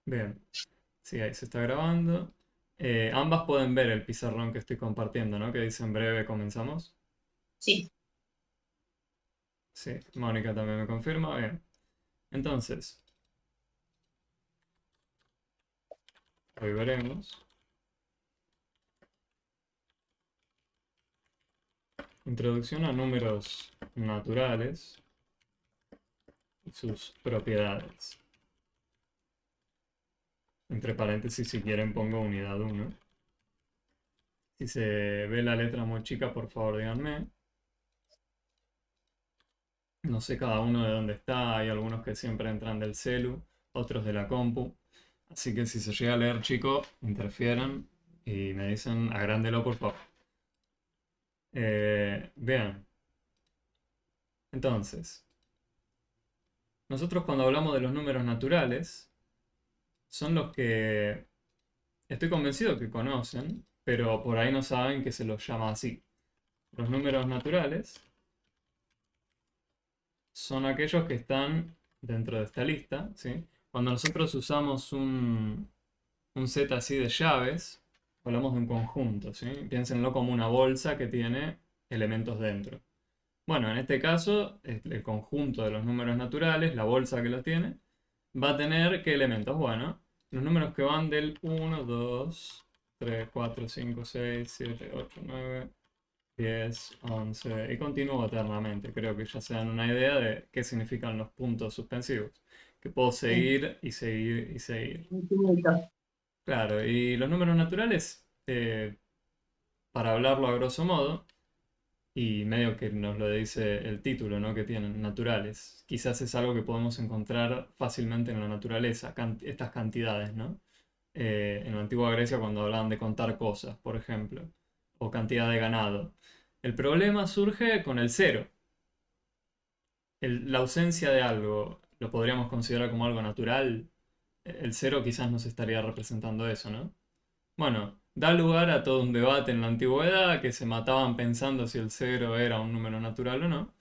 Bien, sí, ahí se está grabando. Ambas pueden ver el pizarrón que estoy compartiendo, ¿no? Que dice en breve comenzamos. Sí, Sí, Mónica también me confirma. Bien, entonces, hoy veremos. Introducción a números naturales y sus propiedades. Entre paréntesis, si quieren, pongo unidad uno. Si se ve la letra muy chica, por favor díganme. No sé cada uno de dónde está. Hay algunos que siempre entran del celu, otros de la compu. Así que si se llega a leer chico, interfieran y me dicen agrándelo, por favor. Vean, entonces, nosotros cuando hablamos de los números naturales, son los que estoy convencido que conocen, pero por ahí no saben que se los llama así. Los números naturales son aquellos que están dentro de esta lista, ¿sí? Cuando nosotros usamos un set así de llaves, hablamos de un conjunto, ¿sí? Piénsenlo como una bolsa que tiene elementos dentro. Bueno, en este caso, el conjunto de los números naturales, la bolsa que los tiene, va a tener ¿qué elementos? Bueno, los números que van del 1, 2, 3, 4, 5, 6, 7, 8, 9, 10, 11 y continúo eternamente. Creo que ya se dan una idea de qué significan los puntos suspensivos. Que puedo sí, seguir y seguir y seguir. infinito. Claro, y los números naturales, para hablarlo a grosso modo, y medio que nos lo dice el título, ¿no? Que tienen, naturales. Quizás es algo que podemos encontrar fácilmente en la naturaleza, estas cantidades, ¿no? En la antigua Grecia cuando hablaban de contar cosas, por ejemplo, o cantidad de ganado. El problema surge con el cero. La ausencia de algo, ¿lo podríamos considerar como algo natural? El cero quizás nos estaría representando eso, ¿no? Bueno, da lugar a todo un debate en la antigüedad que se mataban pensando si el cero era un número natural o no,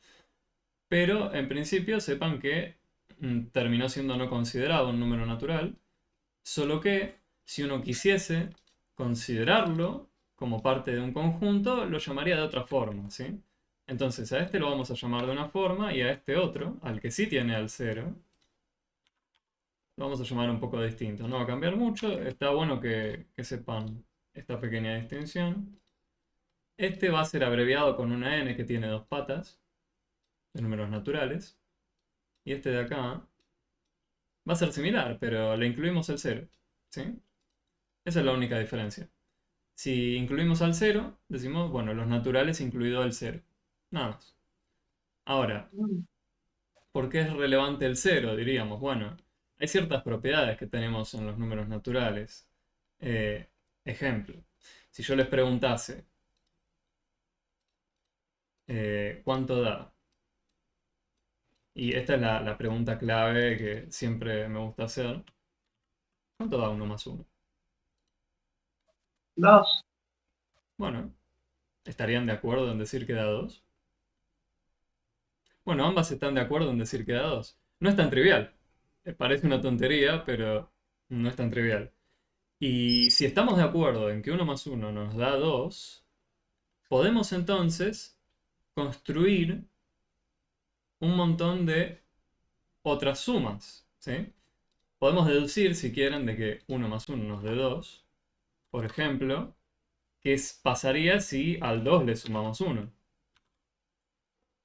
pero en principio sepan que terminó siendo no considerado un número natural, solo que si uno quisiese considerarlo como parte de un conjunto, lo llamaría de otra forma, ¿sí? Entonces a este lo vamos a llamar de una forma y a este otro, al que sí tiene al cero, lo vamos a llamar un poco distinto. No va a cambiar mucho, está bueno que sepan esta pequeña distinción. Este va a ser abreviado con una n que tiene dos patas, de números naturales, y este de acá va a ser similar, pero le incluimos el cero, ¿sí? Esa es la única diferencia. Si incluimos al cero, decimos, bueno, los naturales incluido el cero. Nada más. Ahora, Mm, ¿por qué es relevante el cero? Diríamos, bueno, hay ciertas propiedades que tenemos en los números naturales. Eh, Ejemplo, si yo les preguntase, ¿cuánto da? Y esta es la pregunta clave que siempre me gusta hacer. ¿Cuánto da uno más uno? Dos. Bueno, ¿estarían de acuerdo en decir que da 2? Bueno, ambas están de acuerdo en decir que da 2. No es tan trivial. Parece una tontería, pero no es tan trivial. Y si estamos de acuerdo en que uno más uno nos da 2, podemos entonces construir un montón de otras sumas, ¿sí? Podemos deducir, si quieren, de que uno más uno nos dé 2. Por ejemplo, ¿qué pasaría si al 2 le sumamos uno?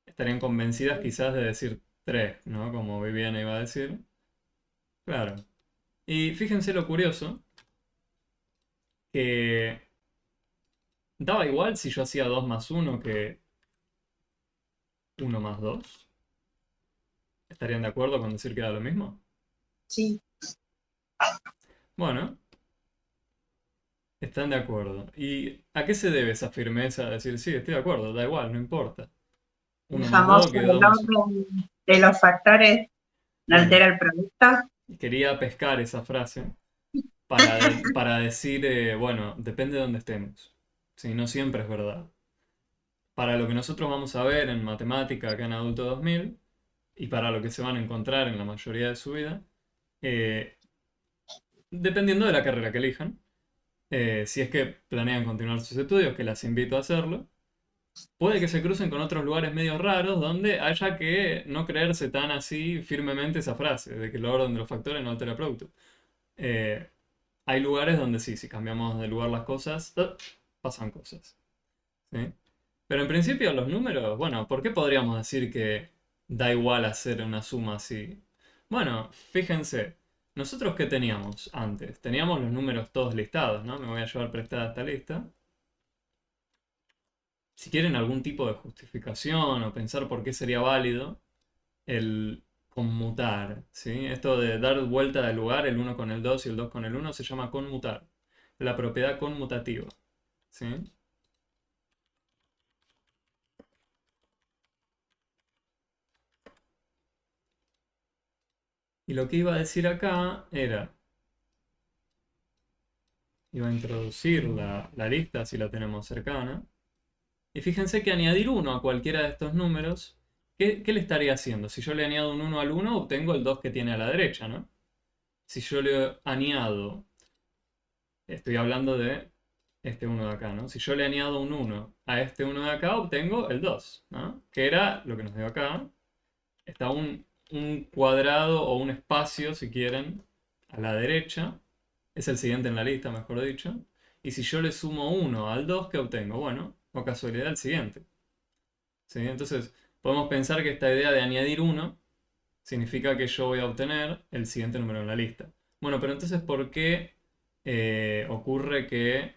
Estarían convencidas quizás de decir 3, ¿no? Como Viviana iba a decir. Claro. Y fíjense lo curioso, que daba igual si yo hacía 2 más uno que uno más 2. ¿Estarían de acuerdo con decir que da lo mismo? Sí, Bueno, están de acuerdo. ¿Y a qué se debe esa firmeza de decir, sí, estoy de acuerdo, da igual, no importa? el Uno más famoso 2 que el 2 más 1. orden de los factores no Bueno, altera el producto. quería pescar esa frase para decir, bueno, depende de dónde estemos. Sí, no siempre es verdad. Para lo que nosotros vamos a ver en matemática acá en Adulto 2000 y para lo que se van a encontrar en la mayoría de su vida, eh, dependiendo de la carrera que elijan. Si es que planean continuar sus estudios, que las invito a hacerlo. Puede que se crucen con otros lugares medio raros donde haya que no creerse tan así firmemente esa frase de que el orden de los factores no altera el producto. Eh, Hay lugares donde sí, si cambiamos de lugar las cosas, pasan cosas. ¿Sí? Pero en principio los números, bueno, ¿por qué podríamos decir que da igual hacer una suma así? Bueno, fíjense, nosotros qué teníamos antes, teníamos los números todos listados, ¿no? Me voy a llevar prestada esta lista. Si quieren algún tipo de justificación o pensar por qué sería válido el conmutar, ¿sí? Esto de dar vuelta de lugar, el uno con el 2 y el 2 con el uno se llama conmutar, la propiedad conmutativa, ¿sí? Y lo que iba a decir acá era, iba a introducir la lista si la tenemos cercana, y fíjense que añadir 1 a cualquiera de estos números, ¿qué le estaría haciendo? Si yo le añado un 1 al 1, obtengo el 2 que tiene a la derecha, ¿no? Si yo le añado, estoy hablando de este 1 de acá, ¿no? Si yo le añado un 1 a este 1 de acá, obtengo el 2, ¿no? Que era lo que nos dio acá. Está un cuadrado o un espacio, si quieren, a la derecha. Es el siguiente en la lista, mejor dicho. Y si yo le sumo 1 al 2, ¿qué obtengo? Bueno, o casualidad el siguiente. ¿Sí? Entonces, podemos pensar que esta idea de añadir 1 significa que yo voy a obtener el siguiente número en la lista. Bueno, pero entonces, ¿por qué ocurre que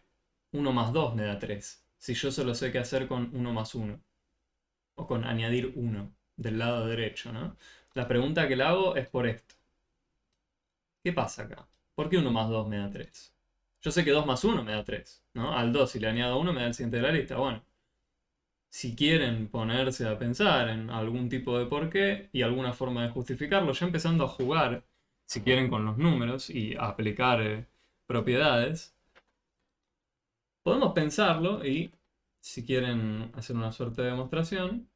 1 más 2 me da 3? Si yo solo sé qué hacer con 1 más 1. O con añadir 1 del lado derecho, ¿no? La pregunta que le hago es por esto. ¿Qué pasa acá? ¿Por qué 1 más 2 me da 3? Yo sé que 2 más 1 me da 3, ¿no? Al 2 si le añado 1 me da el siguiente de la lista. Bueno, si quieren ponerse a pensar en algún tipo de porqué y alguna forma de justificarlo, ya empezando a jugar, si quieren, con los números y a aplicar propiedades, podemos pensarlo y, si quieren hacer una suerte de demostración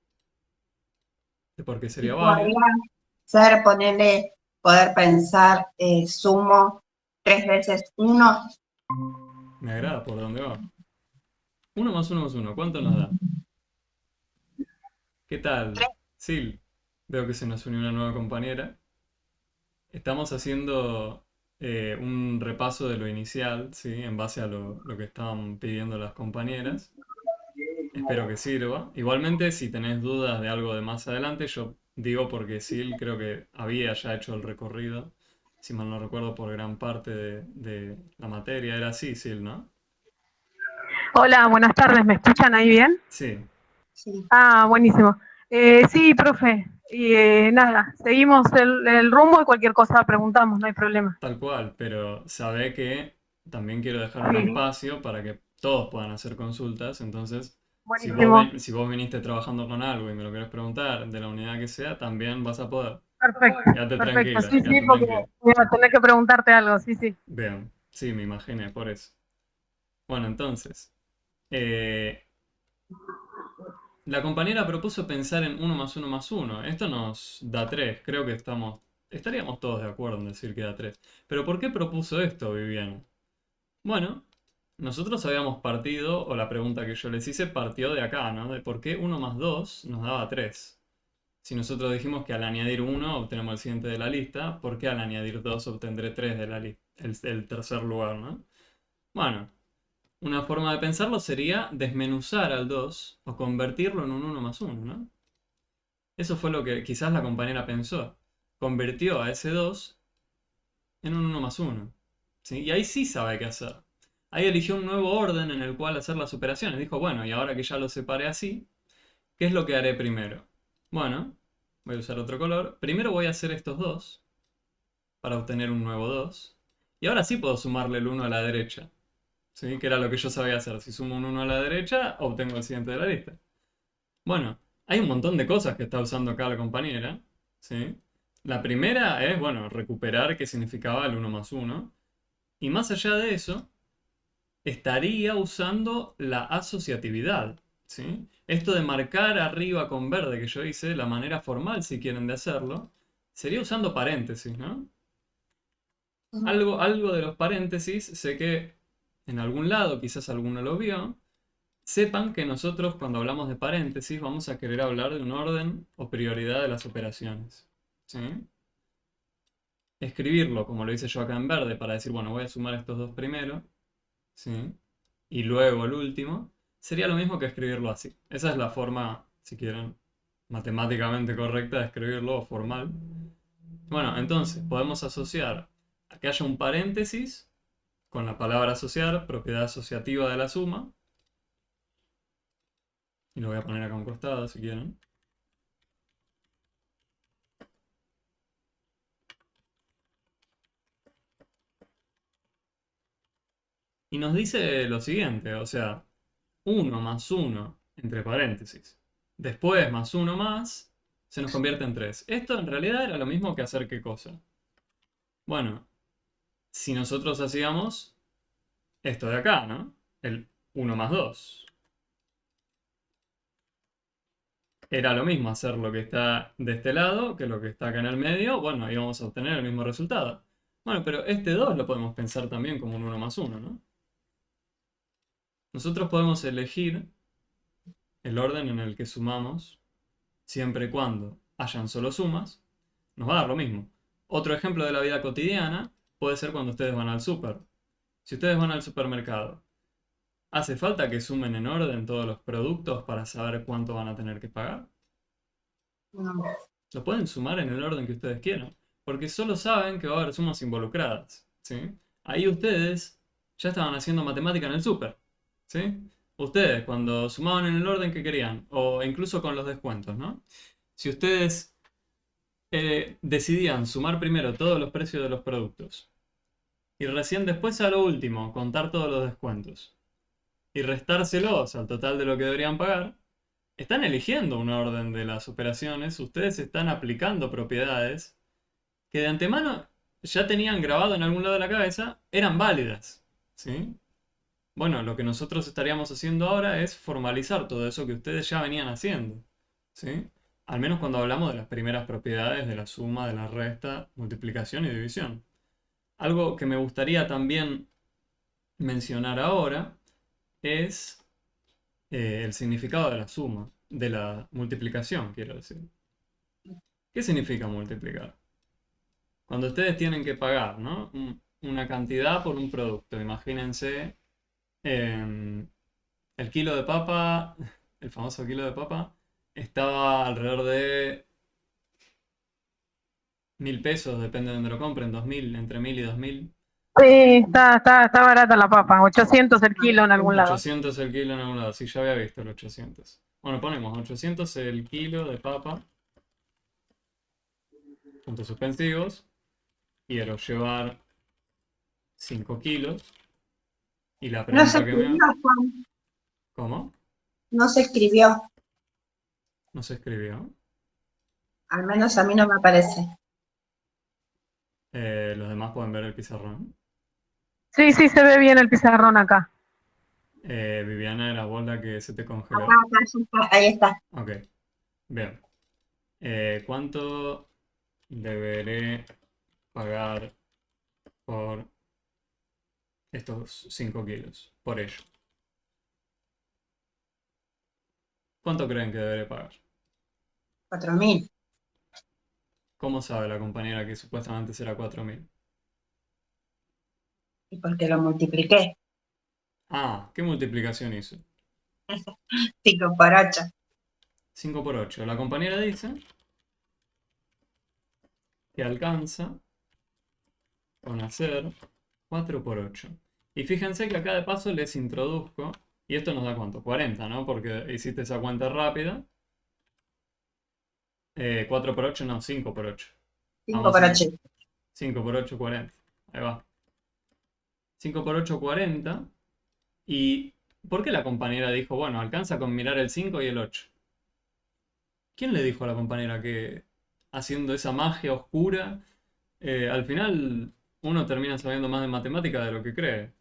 de por qué Y sería válido, podría ser ponerle, poder pensar, sumo 3 veces 1. me agrada por dónde va. 1 más 1 más 1, ¿cuánto nos da? ¿Qué tal? Sil, veo que se nos unió una nueva compañera. Estamos haciendo un repaso de lo inicial, ¿sí? En base a lo que estaban pidiendo las compañeras. Espero que sirva. Igualmente, si tenés dudas de algo de más adelante, yo digo porque Sil creo que había ya hecho el recorrido, si mal no recuerdo, por gran parte de la materia. Era así, Sil, ¿no? Hola, buenas tardes, ¿me escuchan ahí bien? Sí, Sí. Ah, buenísimo. Sí, profe, y nada, seguimos el rumbo y cualquier cosa preguntamos, no hay problema. tal cual, pero sabe que también quiero dejar un Sí, espacio para que todos puedan hacer consultas. Entonces, buenísimo, si vos viniste trabajando con algo y me lo querés preguntar de la unidad que sea, también vas a poder. perfecto, Quédate perfecto, tranquila, sí, sí, quédate porque tranquila. voy a tener que preguntarte algo, sí, sí. Bien, sí, me imaginé, por eso. Bueno, entonces, eh, la compañera propuso pensar en 1 más 1 más 1. Esto nos da 3. Creo que estaríamos todos de acuerdo en decir que da 3. Pero ¿por qué propuso esto, Viviana? Bueno, nosotros habíamos partido, o la pregunta que yo les hice partió de acá, ¿no? De por qué 1 más 2 nos daba 3. Si nosotros dijimos que al añadir 1 obtenemos el siguiente de la lista, ¿por qué al añadir 2 obtendré 3 de la lista? El tercer lugar, ¿no? Bueno, una forma de pensarlo sería desmenuzar al 2 o convertirlo en un 1 más 1, ¿no? Eso fue lo que quizás la compañera pensó. Convirtió a ese 2 en un 1 más 1. ¿Sí? Y ahí sí sabe qué hacer. Ahí eligió un nuevo orden en el cual hacer las operaciones. Dijo, bueno, y ahora que ya lo separé así, ¿qué es lo que haré primero? Bueno, voy a usar otro color. Primero voy a hacer estos dos para obtener un nuevo 2. Y ahora sí puedo sumarle el 1 a la derecha. ¿Sí? Que era lo que yo sabía hacer. Si sumo un 1 a la derecha, obtengo el siguiente de la lista. Bueno, hay un montón de cosas que está usando acá la compañera. ¿Sí? La primera es, bueno, recuperar qué significaba el 1 más 1. Y más allá de eso, estaría usando la asociatividad. ¿Sí? Esto de marcar arriba con verde que yo hice, la manera formal, si quieren, de hacerlo, sería usando paréntesis, ¿no? Algo de los paréntesis, sé que en algún lado, quizás alguno lo vio, sepan que nosotros cuando hablamos de paréntesis vamos a querer hablar de un orden o prioridad de las operaciones. ¿Sí? Escribirlo, como lo hice yo acá en verde, para decir, bueno, voy a sumar estos dos primero, ¿sí? Y luego el último, sería lo mismo que escribirlo así. Esa es la forma, si quieren, matemáticamente correcta de escribirlo o formal. Bueno, entonces podemos asociar a que haya un paréntesis con la palabra asociar, propiedad asociativa de la suma. Y lo voy a poner acá a un costado si quieren. Y nos dice lo siguiente, o sea, 1 más 1 entre paréntesis. Después más 1 más, se nos convierte en 3. Esto en realidad era lo mismo que hacer qué cosa. Bueno, si nosotros hacíamos esto de acá, ¿no? El 1 más 2. Era lo mismo hacer lo que está de este lado que lo que está acá en el medio. Bueno, íbamos a obtener el mismo resultado. Bueno, pero este 2 lo podemos pensar también como un 1 más 1, ¿no? Nosotros podemos elegir el orden en el que sumamos siempre y cuando hayan solo sumas. Nos va a dar lo mismo. Otro ejemplo de la vida cotidiana puede ser cuando ustedes van al súper. Si ustedes van al supermercado, ¿hace falta que sumen en orden todos los productos para saber cuánto van a tener que pagar? No. Lo pueden sumar en el orden que ustedes quieran, porque solo saben que va a haber sumas involucradas, ¿sí? Ahí ustedes ya estaban haciendo matemática en el súper, ¿sí? Ustedes cuando sumaban en el orden que querían, o incluso con los descuentos, ¿no? Si ustedes decidían sumar primero todos los precios de los productos y recién después a lo último contar todos los descuentos y restárselos al total de lo que deberían pagar, están eligiendo un orden de las operaciones, ustedes están aplicando propiedades que de antemano ya tenían grabado en algún lado de la cabeza, eran válidas, ¿sí? Bueno, lo que nosotros estaríamos haciendo ahora es formalizar todo eso que ustedes ya venían haciendo, ¿sí? Al menos cuando hablamos de las primeras propiedades de la suma, de la resta, multiplicación y división. Algo que me gustaría también mencionar ahora es el significado de la suma, de la multiplicación, quiero decir. ¿Qué significa multiplicar? Cuando ustedes tienen que pagar, ¿no? Una cantidad por un producto. Imagínense el kilo de papa, el famoso kilo de papa, estaba alrededor de 1.000 pesos, depende de donde lo compren, 2.000, entre 1.000 y 2.000. Sí, está barata la papa, 800 el kilo en algún lado. 800 el kilo en algún lado, sí, ya había visto el 800. Bueno, ponemos 800 el kilo de papa, puntos suspensivos, quiero llevar 5 kilos. Y la No se pregunta que escribió, me... Juan. ¿Cómo? No se escribió. No se escribió. Al menos a mí no me aparece. Los demás pueden ver el pizarrón. Sí, sí, se ve bien el pizarrón acá. Viviana, era vos la que se te Acá, congeló. acá, ya está, ahí está. Ok, bien. ¿Cuánto deberé pagar por estos 5 kilos? Por ello. ¿Cuánto creen que deberé pagar? 4.000. ¿Cómo sabe la compañera que supuestamente será 4.000? Y porque lo multipliqué. Ah, ¿qué multiplicación hizo? 5 por 8. 5 por 8. La compañera dice que alcanza con hacer 4 por 8. Y fíjense que acá de paso les introduzco, y esto nos da cuánto, 40, ¿no? Porque hiciste esa cuenta rápida. 4 por 8, no, 5 por 8. 5 Vamos por a 8. 5 por 8, 40. Ahí va. 5 por 8, 40. ¿Y por qué la compañera dijo, bueno, alcanza con mirar el 5 y el 8? ¿Quién le dijo a la compañera que haciendo esa magia oscura, al final uno termina sabiendo más de matemática de lo que cree?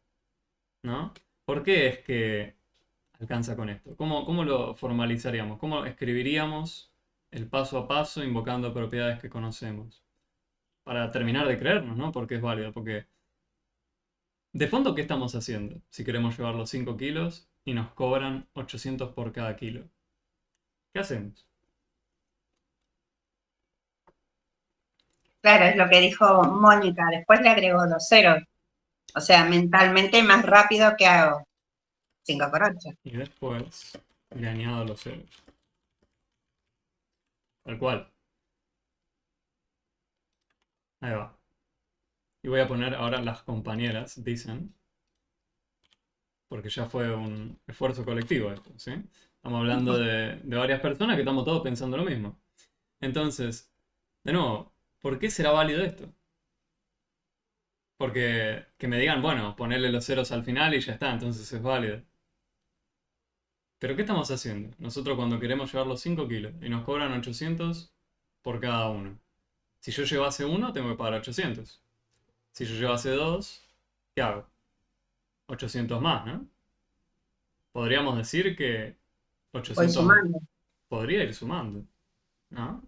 ¿No? ¿Por qué es que alcanza con esto? ¿Cómo lo formalizaríamos? ¿Cómo escribiríamos el paso a paso invocando propiedades que conocemos? para terminar de creernos, ¿no? Porque es válido, porque de fondo, ¿qué estamos haciendo? Si queremos llevar los 5 kilos y nos cobran 800 por cada kilo. ¿Qué hacemos? Claro, es lo que dijo Mónica. Después le agregó 2 ceros. O sea, mentalmente más rápido que hago. 5 por 8. Y después le añado los ceros. Tal cual. Ahí va. Y voy a poner ahora las compañeras, dicen, porque ya fue un esfuerzo colectivo esto, ¿sí? Estamos hablando de varias personas que estamos todos pensando lo mismo. Entonces, de nuevo, ¿por qué será válido esto? Porque que me digan, bueno, ponerle los ceros al final y ya está, entonces es válido. Pero ¿qué estamos haciendo? Nosotros cuando queremos llevar los 5 kilos y nos cobran 800 por cada uno. Si yo llevase uno, tengo que pagar 800. Si yo llevase dos, ¿qué hago? 800 más, ¿no? Podríamos decir que Voy 800 sumando. podría ir sumando, ¿no?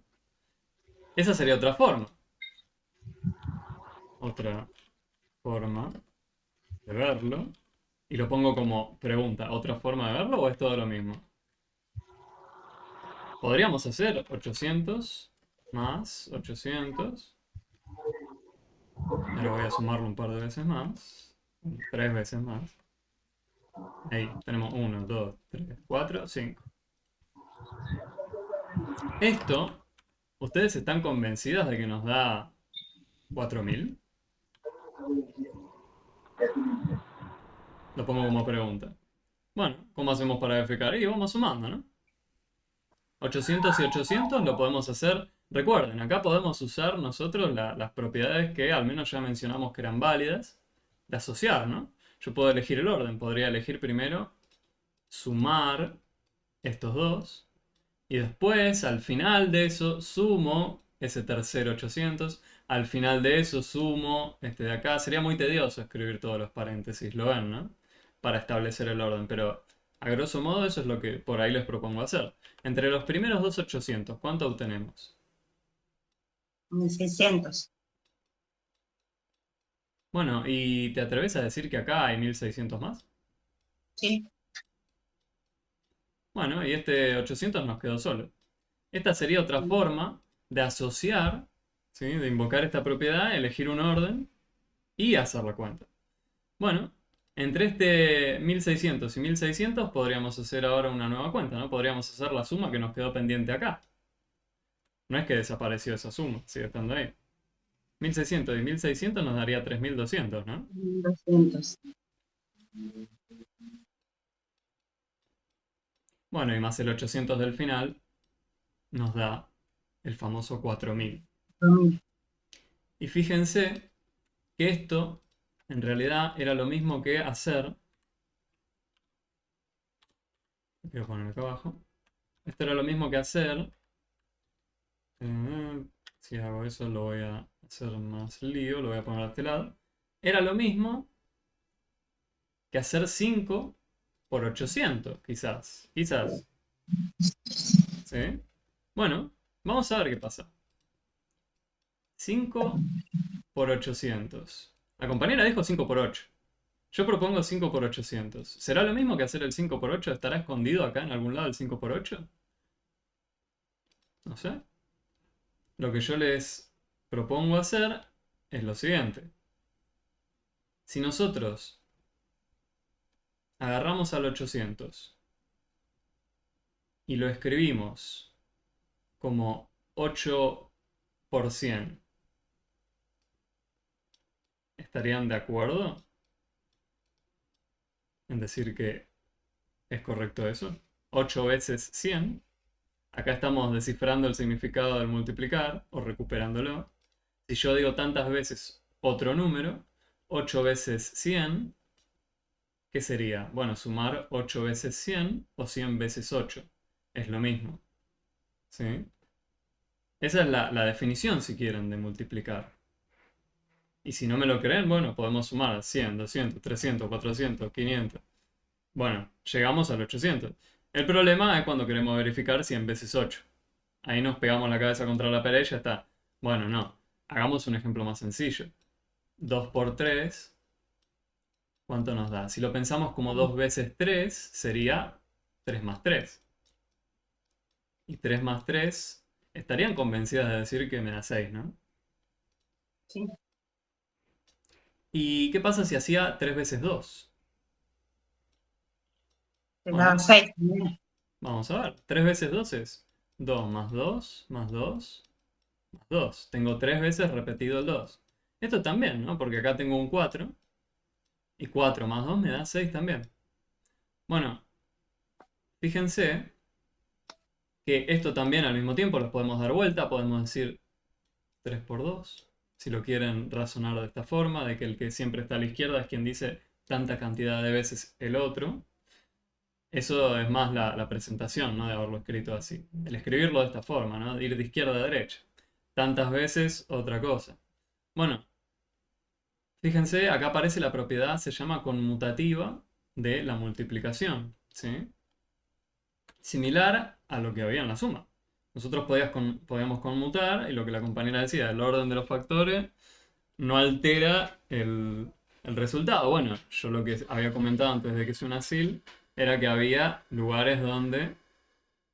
Esa sería otra forma. Otra forma de verlo. Y lo pongo como pregunta. ¿Otra forma de verlo o es todo lo mismo? Podríamos hacer 800 más 800. Ahora voy a sumarlo un par de veces más. 3 veces más. Ahí tenemos 1, 2, 3, 4, 5. Esto, ¿ustedes están convencidas de que nos da 4000? Lo pongo como pregunta. Bueno, ¿cómo hacemos para verificar? Y vamos sumando, ¿no? 800 y 800 lo podemos hacer. Recuerden, acá podemos usar nosotros las propiedades que al menos ya mencionamos que eran válidas de asociar, ¿no? Yo puedo elegir el orden. Podría elegir primero sumar estos dos y después al final de eso sumo ese tercer 800. Al final de eso sumo este de acá. Sería muy tedioso escribir todos los paréntesis, lo ven, ¿no? Para establecer el orden, pero a grosso modo eso es lo que por ahí les propongo hacer. Entre los primeros dos 800, ¿cuánto obtenemos? 1600. Bueno, ¿y te atreves a decir que acá hay 1600 más? Sí. Bueno, y este 800 nos quedó solo. Esta sería otra forma de asociar, ¿sí? De invocar esta propiedad, elegir un orden y hacer la cuenta. Bueno, entre este 1600 y 1600 podríamos hacer ahora una nueva cuenta, ¿no? Podríamos hacer la suma que nos quedó pendiente acá. No es que desapareció esa suma, sigue estando ahí. 1600 y 1600 nos daría 3200, ¿no? 200. Bueno, y más el 800 del final nos da el famoso 4000. Y fíjense que esto en realidad era lo mismo que hacer. Voy a poner acá abajo. Esto era lo mismo que hacer. Si hago eso lo voy a hacer más lío, lo voy a poner a este lado. Era lo mismo que hacer 5 por 800, quizás. Quizás. ¿Sí? Bueno, vamos a ver qué pasa. 5 por 800. La compañera dijo 5 por 8. Yo propongo 5 por 800. ¿Será lo mismo que hacer el 5 por 8? ¿Estará escondido acá en algún lado el 5 por 8? No sé. Lo que yo les propongo hacer es lo siguiente. Si nosotros agarramos al 800 y lo escribimos como 8 por 100, ¿estarían de acuerdo en decir que es correcto eso? 8 veces 100. Acá estamos descifrando el significado del multiplicar o recuperándolo. Si yo digo tantas veces otro número, 8 veces 100, ¿qué sería? Bueno, sumar 8 veces 100 o 100 veces 8. Es lo mismo. ¿Sí? Esa es la definición, si quieren, de multiplicar. Y si no me lo creen, bueno, podemos sumar 100, 200, 300, 400, 500. Bueno, llegamos al 800. El problema es cuando queremos verificar 100 veces 8. Ahí nos pegamos la cabeza contra la pared y ya está. Bueno, no. hagamos un ejemplo más sencillo. 2 por 3, ¿cuánto nos da? Si lo pensamos como 2 veces 3, sería 3 más 3. Y 3 más 3, estarían convencidas de decir que me da 6, ¿no? Sí, ¿Y qué pasa si hacía 3 veces 2? te da Bueno, 6. vamos a ver. 3 veces 2 es 2 más 2 más 2 más 2. Tengo 3 veces repetido el 2. Esto también, ¿no? Porque acá tengo un 4. Y 4 más 2 me da 6 también. Bueno, fíjense que esto también al mismo tiempo los podemos dar vuelta. Podemos decir 3 por 2. Si lo quieren razonar de esta forma, de que el que siempre está a la izquierda es quien dice tanta cantidad de veces el otro. Eso es más la presentación, ¿no? De haberlo escrito así. El escribirlo de esta forma, ¿no? De ir de izquierda a derecha. Tantas veces otra cosa. Bueno, fíjense, acá aparece la propiedad, se llama conmutativa de la multiplicación, ¿sí? Similar a lo que había en la suma. Nosotros podíamos conmutar y lo que la compañera decía, el orden de los factores no altera el resultado. Bueno, yo lo que había comentado antes de que sea una SIL era que había lugares donde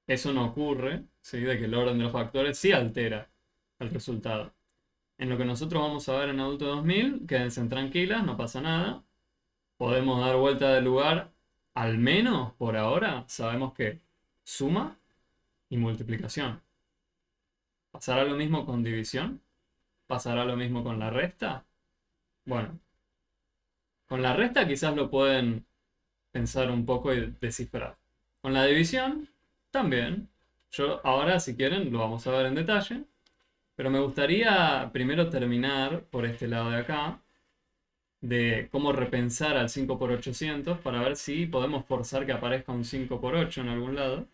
eso no ocurre, ¿sí? De que el orden de los factores sí altera el resultado. En lo que nosotros vamos a ver en Adulto 2000, quédense tranquilas, no pasa nada. Podemos dar vuelta de lugar, al menos por ahora, sabemos que suma y multiplicación. ¿Pasará lo mismo con división? ¿Pasará lo mismo con la resta? Bueno, con la resta quizás lo pueden pensar un poco y descifrar. Con la división, también. Yo ahora, si quieren, lo vamos a ver en detalle. Pero me gustaría primero terminar por este lado de acá, de cómo repensar al 5 por 800 para ver si podemos forzar que aparezca un 5 por 8 en algún lado.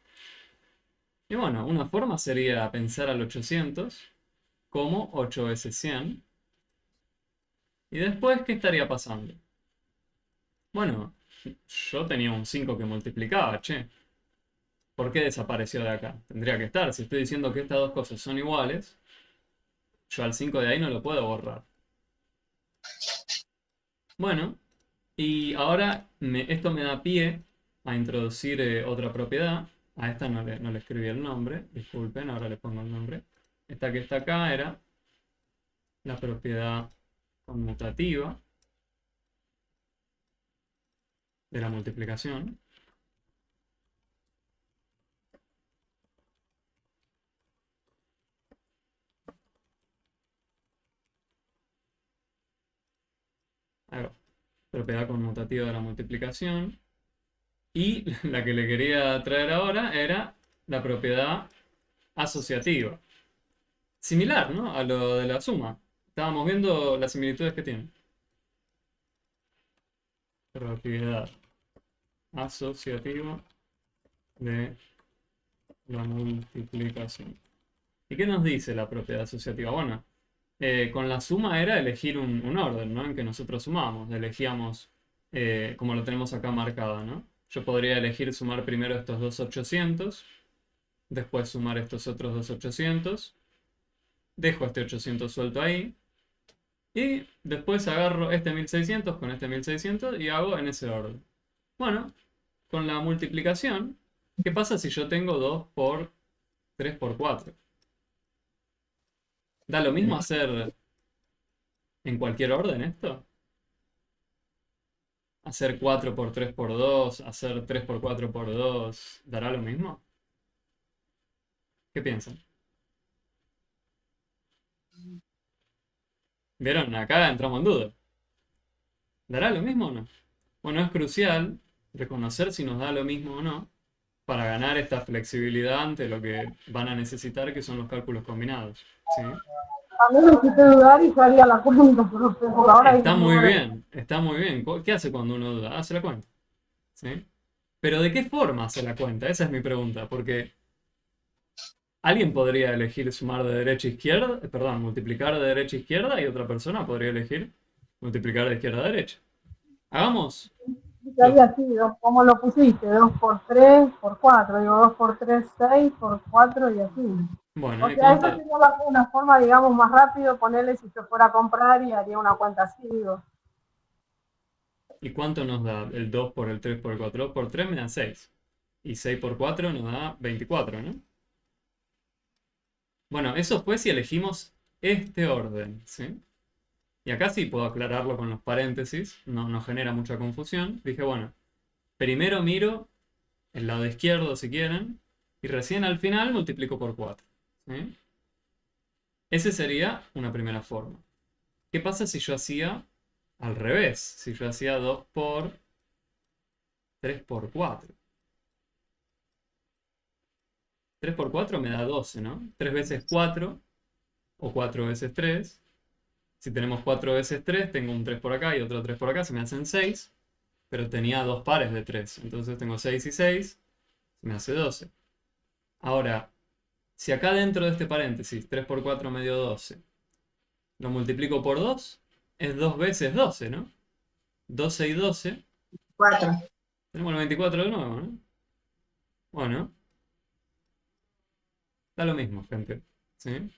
Y bueno, una forma sería pensar al 800 como 8 veces 100. Y después, ¿qué estaría pasando? Bueno, yo tenía un 5 que multiplicaba, che. ¿Por qué desapareció de acá? Tendría que estar. Si estoy diciendo que estas dos cosas son iguales, yo al 5 de ahí no lo puedo borrar. Bueno, y ahora esto me da pie a introducir otra propiedad. A esta no le escribí el nombre, disculpen, ahora le pongo el nombre. Esta que está acá era la propiedad conmutativa de la multiplicación. Ahí va. Propiedad conmutativa de la multiplicación. Y la que le quería traer ahora era la propiedad asociativa. Similar, ¿no? A lo de la suma. Estábamos viendo las similitudes que tienen. Propiedad asociativa de la multiplicación. ¿Y qué nos dice la propiedad asociativa? Bueno, con la suma era elegir un orden, ¿no? En que nosotros sumamos. Elegíamos, como lo tenemos acá marcado, ¿no? Yo podría elegir sumar primero estos dos 800, después sumar estos otros dos 800, dejo este 800 suelto ahí, y después agarro este 1600 con este 1600 y hago en ese orden. Bueno, con la multiplicación, ¿qué pasa si yo tengo 2 por 3 por 4? ¿Da lo mismo hacer en cualquier orden esto? ¿Hacer 4 por 3 por 2? ¿Hacer 3 por 4 por 2? ¿Dará lo mismo? ¿Qué piensan? ¿Vieron? Acá entramos en duda. ¿Dará lo mismo o no? Bueno, es crucial reconocer si nos da lo mismo o no para ganar esta flexibilidad ante lo que van a necesitar, que son los cálculos combinados. ¿Sí? A mí me hiciste dudar y yo haría la cuenta, profe, porque ahora hay que Está muy mover. bien, está muy bien. ¿Qué hace cuando uno duda? Hace la cuenta. ¿Sí? Pero ¿de qué forma hace la cuenta? Esa es mi pregunta, porque alguien podría elegir sumar de derecha a izquierda, perdón, multiplicar de derecha a izquierda y otra persona podría elegir multiplicar de izquierda a derecha. Hagamos Que haría así, como lo pusiste, 2 por 3 por 4, digo 2 por 3 6 por 4 y así. Bueno, O ¿y sea, eso cuánto, sería una forma, digamos, más rápido, ponerle si yo fuera a comprar y haría una cuenta así, digo. y cuánto nos da el 2 por el 3 por el 4? 2 por 3 me da 6. Y 6 por 4 nos da 24, ¿no? Bueno, eso fue si elegimos este orden, ¿sí? Y acá sí puedo aclararlo con los paréntesis, no genera mucha confusión. Dije, bueno, primero miro el lado izquierdo si quieren, y recién al final multiplico por 4, ¿sí? Esa sería una primera forma. ¿Qué pasa si yo hacía al revés? Si yo hacía 2 por 3 por 4. 3 por 4 me da 12, ¿no? 3 veces 4 o 4 veces 3. Si tenemos 4 veces 3, tengo un 3 por acá y otro 3 por acá, se me hacen 6. Pero tenía dos pares de 3. Entonces tengo 6 y 6, se me hace 12. Ahora, si acá dentro de este paréntesis, 3 por 4 me dio 12, lo multiplico por 2, es 2 veces 12, ¿no? 12 y 12, 4. tenemos el 24 de nuevo, ¿no? Bueno, da lo mismo, gente. ¿Sí?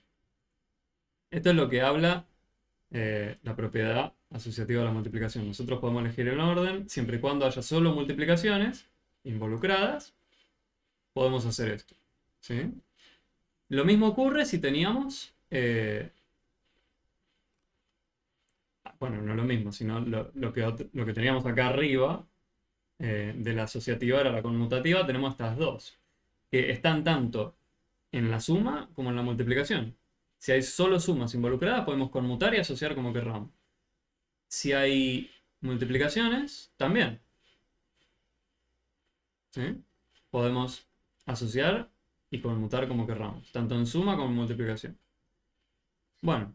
Esto es lo que habla la propiedad asociativa de la multiplicación. Nosotros podemos elegir el orden siempre y cuando haya solo multiplicaciones involucradas, podemos hacer esto. ¿Sí? Lo mismo ocurre si teníamos, bueno, no lo mismo, sino lo que teníamos acá arriba de la asociativa era la conmutativa, tenemos estas dos, que están tanto en la suma como en la multiplicación. Si hay solo sumas involucradas, podemos conmutar y asociar como querramos. Si hay multiplicaciones, también. ¿Sí? Podemos asociar y conmutar como querramos, tanto en suma como en multiplicación. Bueno,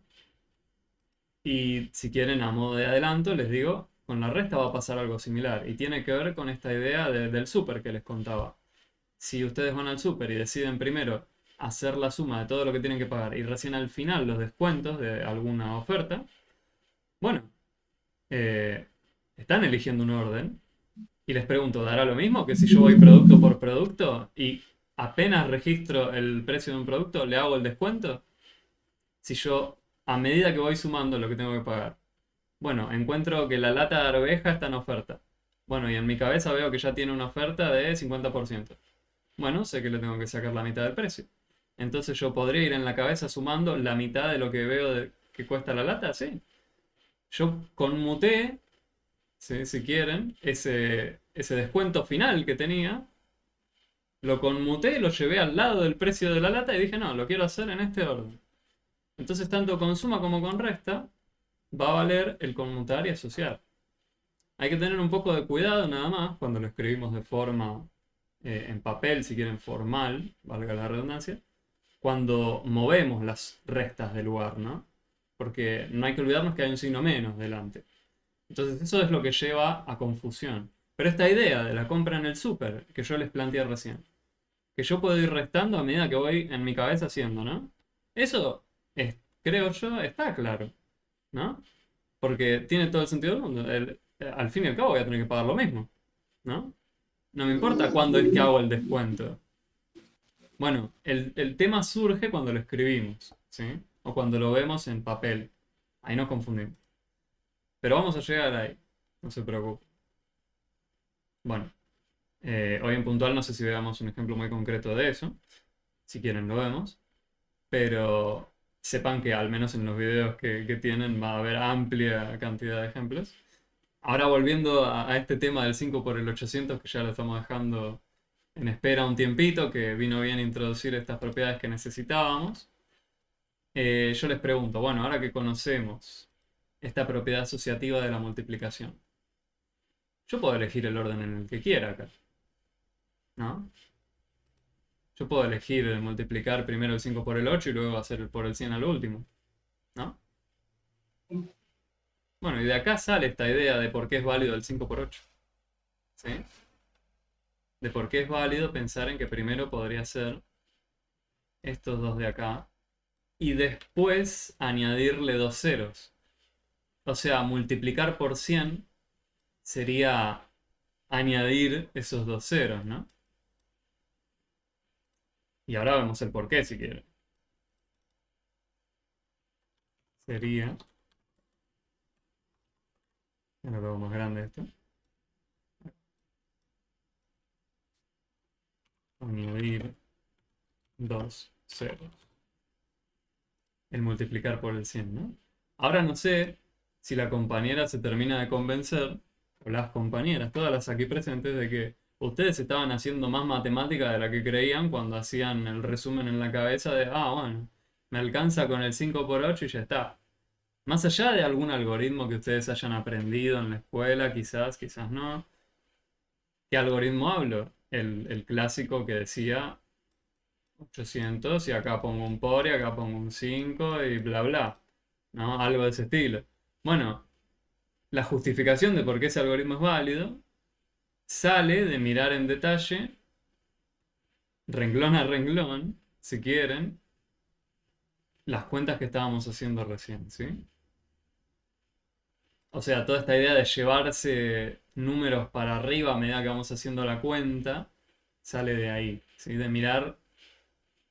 y si quieren, a modo de adelanto, les digo, con la resta va a pasar algo similar. Y tiene que ver con esta idea del súper que les contaba. Si ustedes van al súper y deciden primero hacer la suma de todo lo que tienen que pagar y recién al final los descuentos de alguna oferta, bueno, eh, están eligiendo un orden. Y les pregunto, ¿dará lo mismo que si yo voy producto por producto y apenas registro el precio de un producto, le hago el descuento? Si yo, a medida que voy sumando lo que tengo que pagar, bueno, encuentro que la lata de arveja está en oferta. Bueno, y en mi cabeza veo que ya tiene una oferta de 50%. Bueno, sé que le tengo que sacar la mitad del precio. Entonces yo podría ir en la cabeza sumando la mitad de lo que veo que cuesta la lata, sí. Yo conmuté, ¿sí? Si quieren, ese descuento final que tenía, lo conmuté, lo llevé al lado del precio de la lata y dije, no, lo quiero hacer en este orden. Entonces, tanto con suma como con resta, va a valer el conmutar y asociar. Hay que tener un poco de cuidado nada más cuando lo escribimos de forma en papel, si quieren formal, valga la redundancia, cuando movemos las restas del lugar, ¿no? Porque no hay que olvidarnos que hay un signo menos delante. Entonces eso es lo que lleva a confusión. Pero esta idea de la compra en el súper, que yo les planteé recién, que yo puedo ir restando a medida que voy en mi cabeza haciendo, ¿no? Eso, creo yo, está claro, ¿no? Porque tiene todo el sentido del mundo. Al fin y al cabo voy a tener que pagar lo mismo, ¿no? No me importa cuándo es que hago el descuento. Bueno, el tema surge cuando lo escribimos, ¿sí? O cuando lo vemos en papel. Ahí nos confundimos. Pero vamos a llegar ahí, no se preocupe. Bueno, hoy en puntual no sé si veamos un ejemplo muy concreto de eso. Si quieren lo vemos. Pero sepan que al menos en los videos que tienen va a haber amplia cantidad de ejemplos. Ahora volviendo a este tema del 5 por el 800, que ya lo estamos dejando en espera un tiempito, que vino bien introducir estas propiedades que necesitábamos. Yo les pregunto, bueno, ahora que conocemos esta propiedad asociativa de la multiplicación, yo puedo elegir el orden en el que quiera acá, ¿no? Yo puedo elegir multiplicar primero el 5 por el 8 y luego hacer el por el 100 al último, ¿no? Bueno, y de acá sale esta idea de por qué es válido el 5 por 8, ¿sí? De por qué es válido pensar en que primero podría ser estos dos de acá y después añadirle dos ceros. O sea, multiplicar por 100 sería añadir esos dos ceros, ¿no? Y ahora vemos el por qué si quieren. sería, ahora lo hago más grande esto, añadir 2 ceros. El multiplicar por el 100, ¿no? Ahora no sé si la compañera se termina de convencer, o las compañeras, todas las aquí presentes, de que ustedes estaban haciendo más matemática de la que creían cuando hacían el resumen en la cabeza de, bueno, me alcanza con el 5 por 8 y ya está. Más allá de algún algoritmo que ustedes hayan aprendido en la escuela, quizás no. ¿Qué algoritmo hablo? El clásico que decía 800 y acá pongo un por y acá pongo un 5 y bla bla, ¿no? Algo de ese estilo. Bueno, la justificación de por qué ese algoritmo es válido sale de mirar en detalle, renglón a renglón, si quieren, las cuentas que estábamos haciendo recién, ¿sí? O sea, toda esta idea de llevarse números para arriba a medida que vamos haciendo la cuenta, sale de ahí, ¿sí? De mirar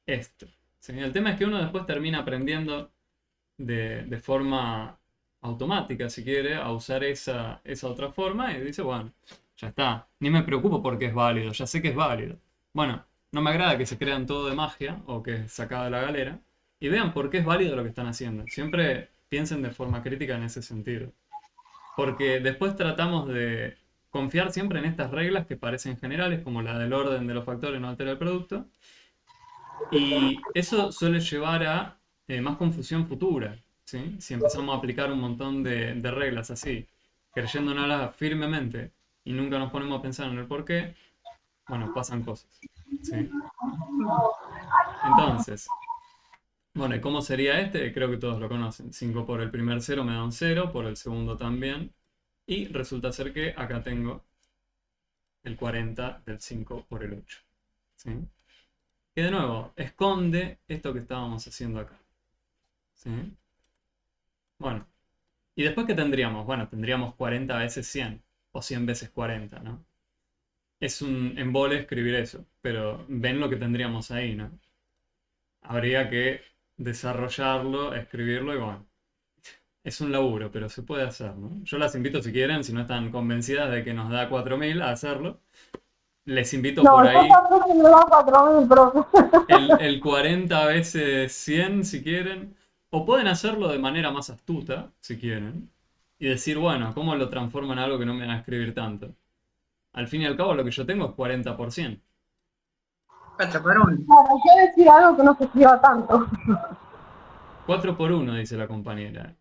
esto, ¿sí? El tema es que uno después termina aprendiendo de forma automática, si quiere, a usar esa otra forma y dice, bueno, ya está, ni me preocupo porque es válido, ya sé que es válido. Bueno, no me agrada que se crean todo de magia o que es sacado de la galera y vean por qué es válido lo que están haciendo. Siempre piensen de forma crítica en ese sentido. Porque después tratamos de confiar siempre en estas reglas que parecen generales, como la del orden de los factores no altera el producto, y eso suele llevar a más confusión futura, ¿sí? Si empezamos a aplicar un montón de reglas así, creyéndonos firmemente y nunca nos ponemos a pensar en el por qué, bueno, pasan cosas, ¿sí? Entonces, bueno, ¿y cómo sería este? Creo que todos lo conocen. 5 por el primer cero me da un 0, por el segundo también. Y resulta ser que acá tengo el 40 del 5 por el 8, ¿sí? Que de nuevo, esconde esto que estábamos haciendo acá, ¿sí? Bueno, ¿y después qué tendríamos? Bueno, tendríamos 40 veces 100 o 100 veces 40, ¿no? Es un embole escribir eso, pero ven lo que tendríamos ahí, ¿no? Habría que desarrollarlo, escribirlo y bueno, es un laburo, pero se puede hacer, ¿no? Yo las invito si quieren, si no están convencidas de que nos da 4000 a hacerlo, les invito No, por yo ahí tampoco me da 4000, profe. el 40 veces 100 si quieren, o pueden hacerlo de manera más astuta si quieren, y decir, bueno, ¿cómo lo transformo en algo que no me va a escribir tanto? Al fin y al cabo lo que yo tengo es 40%. 4 por 1. Claro, hay que decir algo que no se escriba tanto. 4 por 1, dice la compañera.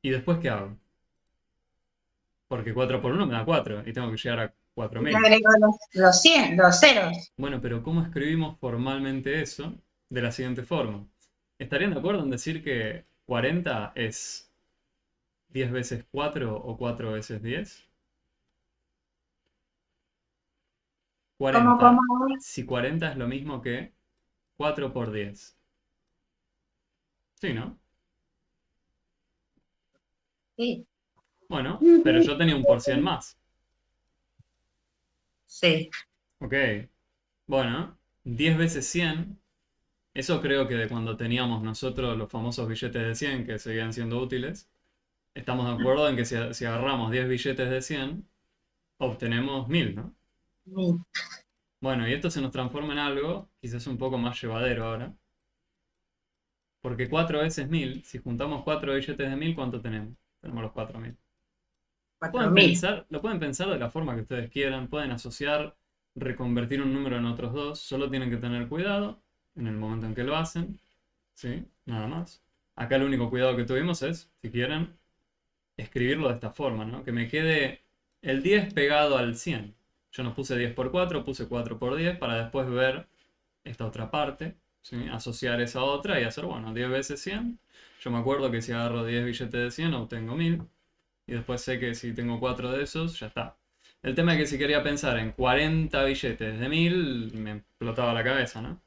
¿Y después qué hago? Porque 4 por 1 me da 4 y tengo que llegar a Le 4000. agrego los 100, los ceros. Bueno, pero ¿cómo escribimos formalmente eso? De la siguiente forma. ¿Estarían de acuerdo en decir que 40 es 10 veces 4 o 4 veces 10? ¿Cómo, 40. cómo? Si 40 es lo mismo que 4 por 10. Sí, ¿no? Sí, Bueno, pero yo tenía un por cien más. sí. Ok. Bueno, 10 veces 100. Eso creo que de cuando teníamos nosotros los famosos billetes de 100 que seguían siendo útiles. Estamos de acuerdo en que si agarramos 10 billetes de 100 obtenemos 1000, ¿no? Sí. Bueno, y esto se nos transforma en algo quizás un poco más llevadero ahora. Porque 4 veces 1000, si juntamos 4 billetes de 1000, ¿cuánto tenemos? Tenemos los 4000. Cuatro mil. Lo pueden pensar de la forma que ustedes quieran, pueden asociar, reconvertir un número en otros dos, solo tienen que tener cuidado en el momento en que lo hacen, ¿sí? Nada más. Acá el único cuidado que tuvimos es, si quieren, escribirlo de esta forma, ¿no? Que me quede el 10 pegado al 100. Yo no puse 10 por 4, puse 4 por 10 para después ver esta otra parte, ¿sí? Asociar esa otra y hacer, bueno, 10 veces 100. Yo me acuerdo que si agarro 10 billetes de 100 obtengo 1000. Y después sé que si tengo 4 de esos, ya está. El tema es que si quería pensar en 40 billetes de 1000, me explotaba la cabeza, ¿no?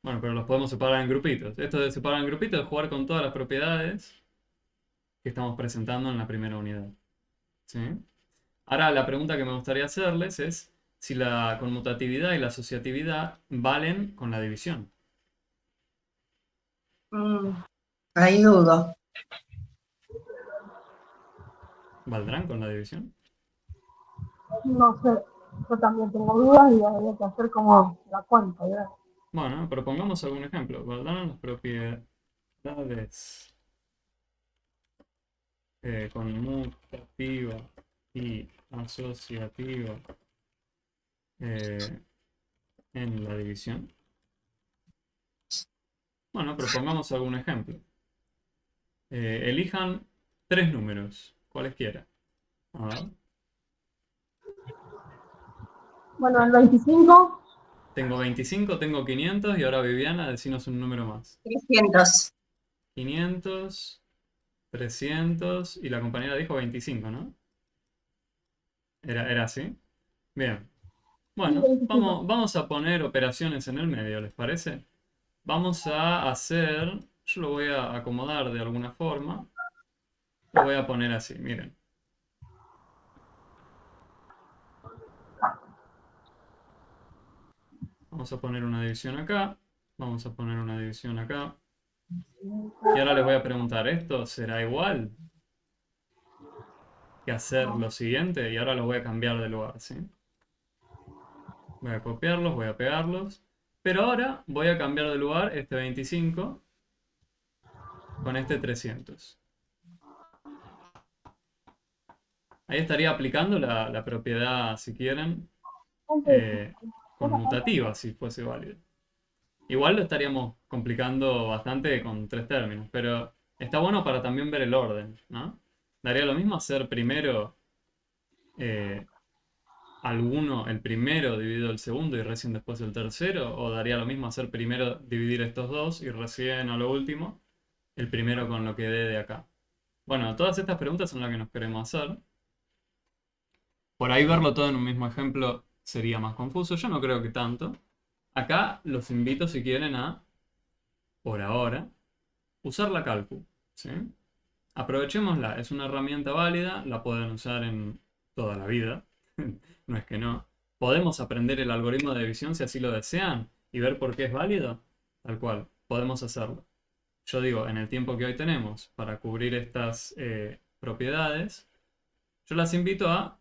Bueno, pero los podemos separar en grupitos. Esto de separar en grupitos es jugar con todas las propiedades que estamos presentando en la primera unidad, ¿sí? Ahora la pregunta que me gustaría hacerles es si la conmutatividad y la asociatividad valen con la división. Mm, Ahí dudo. ¿Valdrán con la división? No sé, yo también tengo dudas y habría que hacer como la cuenta, ¿verdad? Bueno, propongamos algún ejemplo. ¿Valdrán las propiedades conmutativa y asociativa eh, en la división? Bueno, propongamos algún ejemplo. Elijan 3 números, cualesquiera. A ver. Bueno, el 25, Tengo 25, tengo 500 y ahora Viviana, decinos un número más. 300. 500, 300 y la compañera dijo 25, ¿no? ¿Era así? Bien. sí, Bueno, 25. vamos a poner operaciones en el medio, ¿les parece? Vamos a hacer, yo lo voy a acomodar de alguna forma. Lo voy a poner así, miren. Vamos a poner una división acá. Vamos a poner una división acá. Y ahora les voy a preguntar, ¿esto será igual que hacer lo siguiente? Y ahora los voy a cambiar de lugar, ¿sí? Voy a copiarlos, voy a pegarlos. Pero ahora voy a cambiar de lugar este 25 con este 300. Ahí estaría aplicando la propiedad, si quieren, eh, conmutativa, si fuese válido. Igual lo estaríamos complicando bastante con 3 términos, pero está bueno para también ver el orden, ¿no? Daría lo mismo hacer primero eh, alguno, el primero dividido el segundo y recién después el tercero, o daría lo mismo hacer primero dividir estos dos y recién a lo último el primero con lo que dé de acá. Bueno, todas estas preguntas son las que nos queremos hacer. Por ahí verlo todo en un mismo ejemplo sería más confuso, yo no creo que tanto. Acá los invito si quieren a, por ahora, usar la calcu, ¿sí? Aprovechémosla, es una herramienta válida, la pueden usar en toda la vida, no es que no. Podemos aprender el algoritmo de división si así lo desean y ver por qué es válido, tal cual, podemos hacerlo. Yo digo, en el tiempo que hoy tenemos para cubrir estas propiedades, yo las invito a,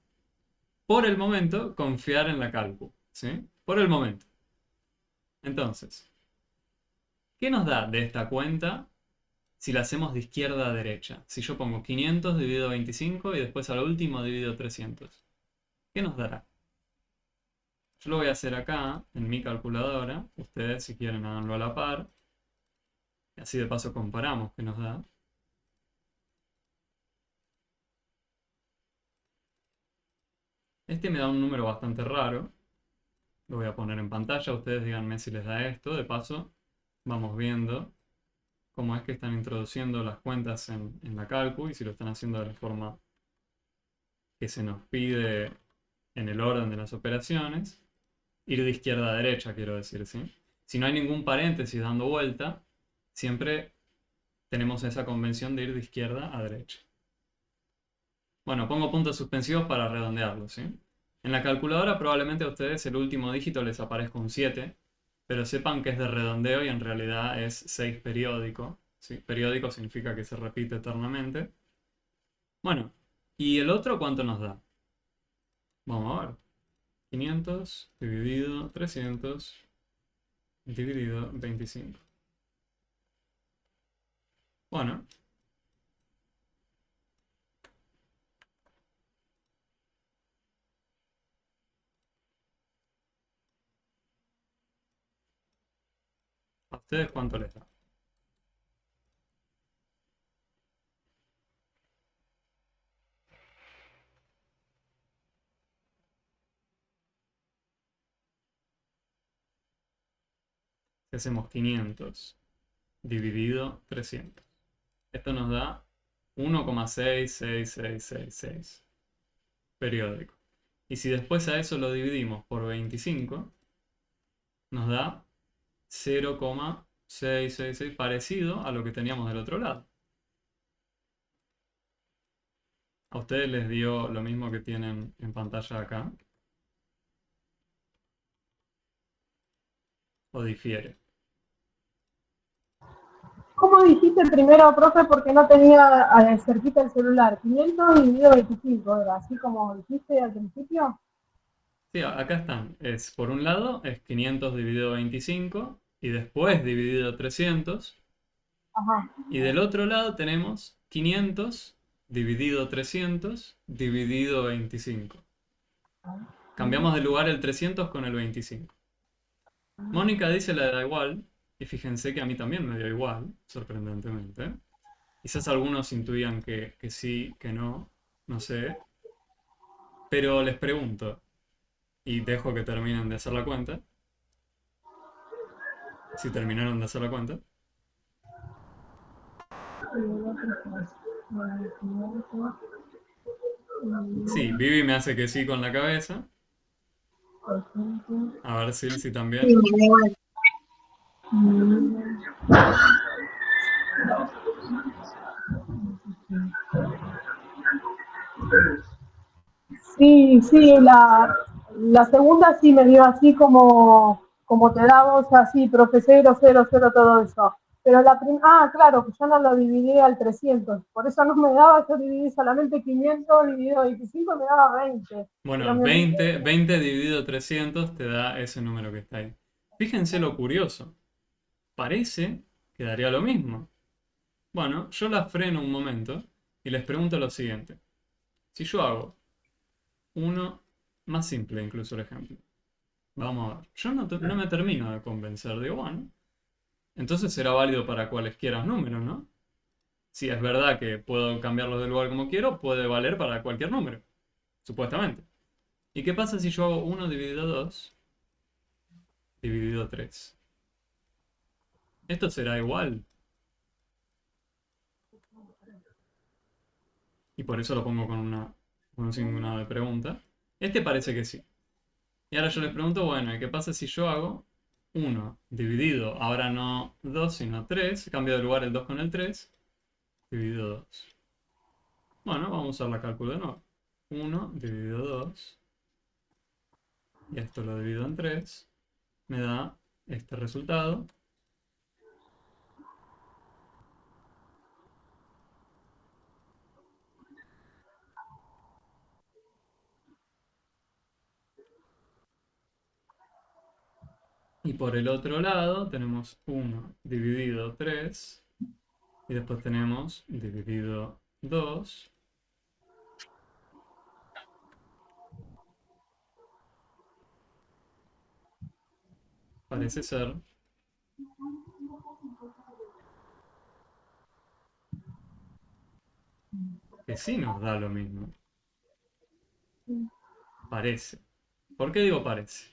por el momento, confiar en la calcu, ¿sí? Por el momento. Entonces, ¿qué nos da de esta cuenta si la hacemos de izquierda a derecha? Si yo pongo 500 dividido 25 y después al último dividido 300. ¿Qué nos dará? Yo lo voy a hacer acá, en mi calculadora. Ustedes, si quieren, háganlo a la par. Y así de paso comparamos qué nos da. Este me da un número bastante raro. Lo voy a poner en pantalla. Ustedes díganme si les da esto. De paso, vamos viendo cómo es que están introduciendo las cuentas en la calcu y si lo están haciendo de la forma que se nos pide en el orden de las operaciones. Ir de izquierda a derecha, quiero decir, ¿sí? Si no hay ningún paréntesis dando vuelta, siempre tenemos esa convención de ir de izquierda a derecha. Bueno, pongo puntos suspensivos para redondearlo, ¿sí? En la calculadora probablemente a ustedes el último dígito les aparezca un 7, pero sepan que es de redondeo y en realidad es 6 periódico, ¿sí? Periódico significa que se repite eternamente. Bueno, ¿y el otro cuánto nos da? Vamos a ver. 500 dividido 300 dividido 25. Bueno, ¿a ustedes cuánto les da? Si hacemos 500 dividido 300. Esto nos da 1,66666 periódico. Y si después a eso lo dividimos por 25, nos da 0,666, parecido a lo que teníamos del otro lado. ¿A ustedes les dio lo mismo que tienen en pantalla acá? ¿O difiere? ¿Cómo dijiste primero, profe? Porque no tenía cerquita el celular. 500 dividido 25, ¿era así como dijiste al principio? Sí, acá están. Por un lado, es 500 dividido 25 y después dividido 300. Ajá. Y del otro lado tenemos 500 dividido 300 dividido 25. Cambiamos de lugar el 300 con el 25. Mónica dice le da igual, y fíjense que a mí también me dio igual, sorprendentemente. Quizás algunos intuían que sí, que no, no sé. Pero les pregunto, y dejo que terminen de hacer la cuenta, si terminaron de hacer la cuenta. Sí, Vivi me hace que sí con la cabeza. A ver, Silsi Sí, también. me da igual. Sí, sí, la segunda sí me dio así como te da vos, así, profe, cero, cero, cero, todo eso. Pero claro, que yo no lo dividí al 300, por eso no me daba, yo dividí solamente 500 dividido 25 y me daba 20. Pero Bueno, 20 dividido 300 te da ese número que está ahí. Fíjense lo curioso. Parece que daría lo mismo. Bueno, yo la freno un momento y les pregunto lo siguiente. Si yo hago uno, más simple incluso el ejemplo. Vamos a ver. Yo no me termino de convencer. Digo, bueno, entonces será válido para cualesquiera números, ¿no? Si es verdad que puedo cambiarlos de lugar como quiero, puede valer para cualquier número, supuestamente. ¿Y qué pasa si yo hago uno dividido 2 dividido 3? ¿Esto será igual? Y por eso lo pongo con un signo de pregunta. Este parece que sí. Y ahora yo les pregunto, bueno, ¿y qué pasa si yo hago uno dividido, ahora no 2 sino 3, cambio de lugar el 2 con el 3, dividido 2? Bueno, vamos a usar la cálculo de nuevo. 1 dividido 2, y esto lo divido en 3, me da este resultado. Y por el otro lado tenemos 1 dividido 3, y después tenemos dividido 2. Parece ser que sí nos da lo mismo. Parece. ¿Por qué digo parece?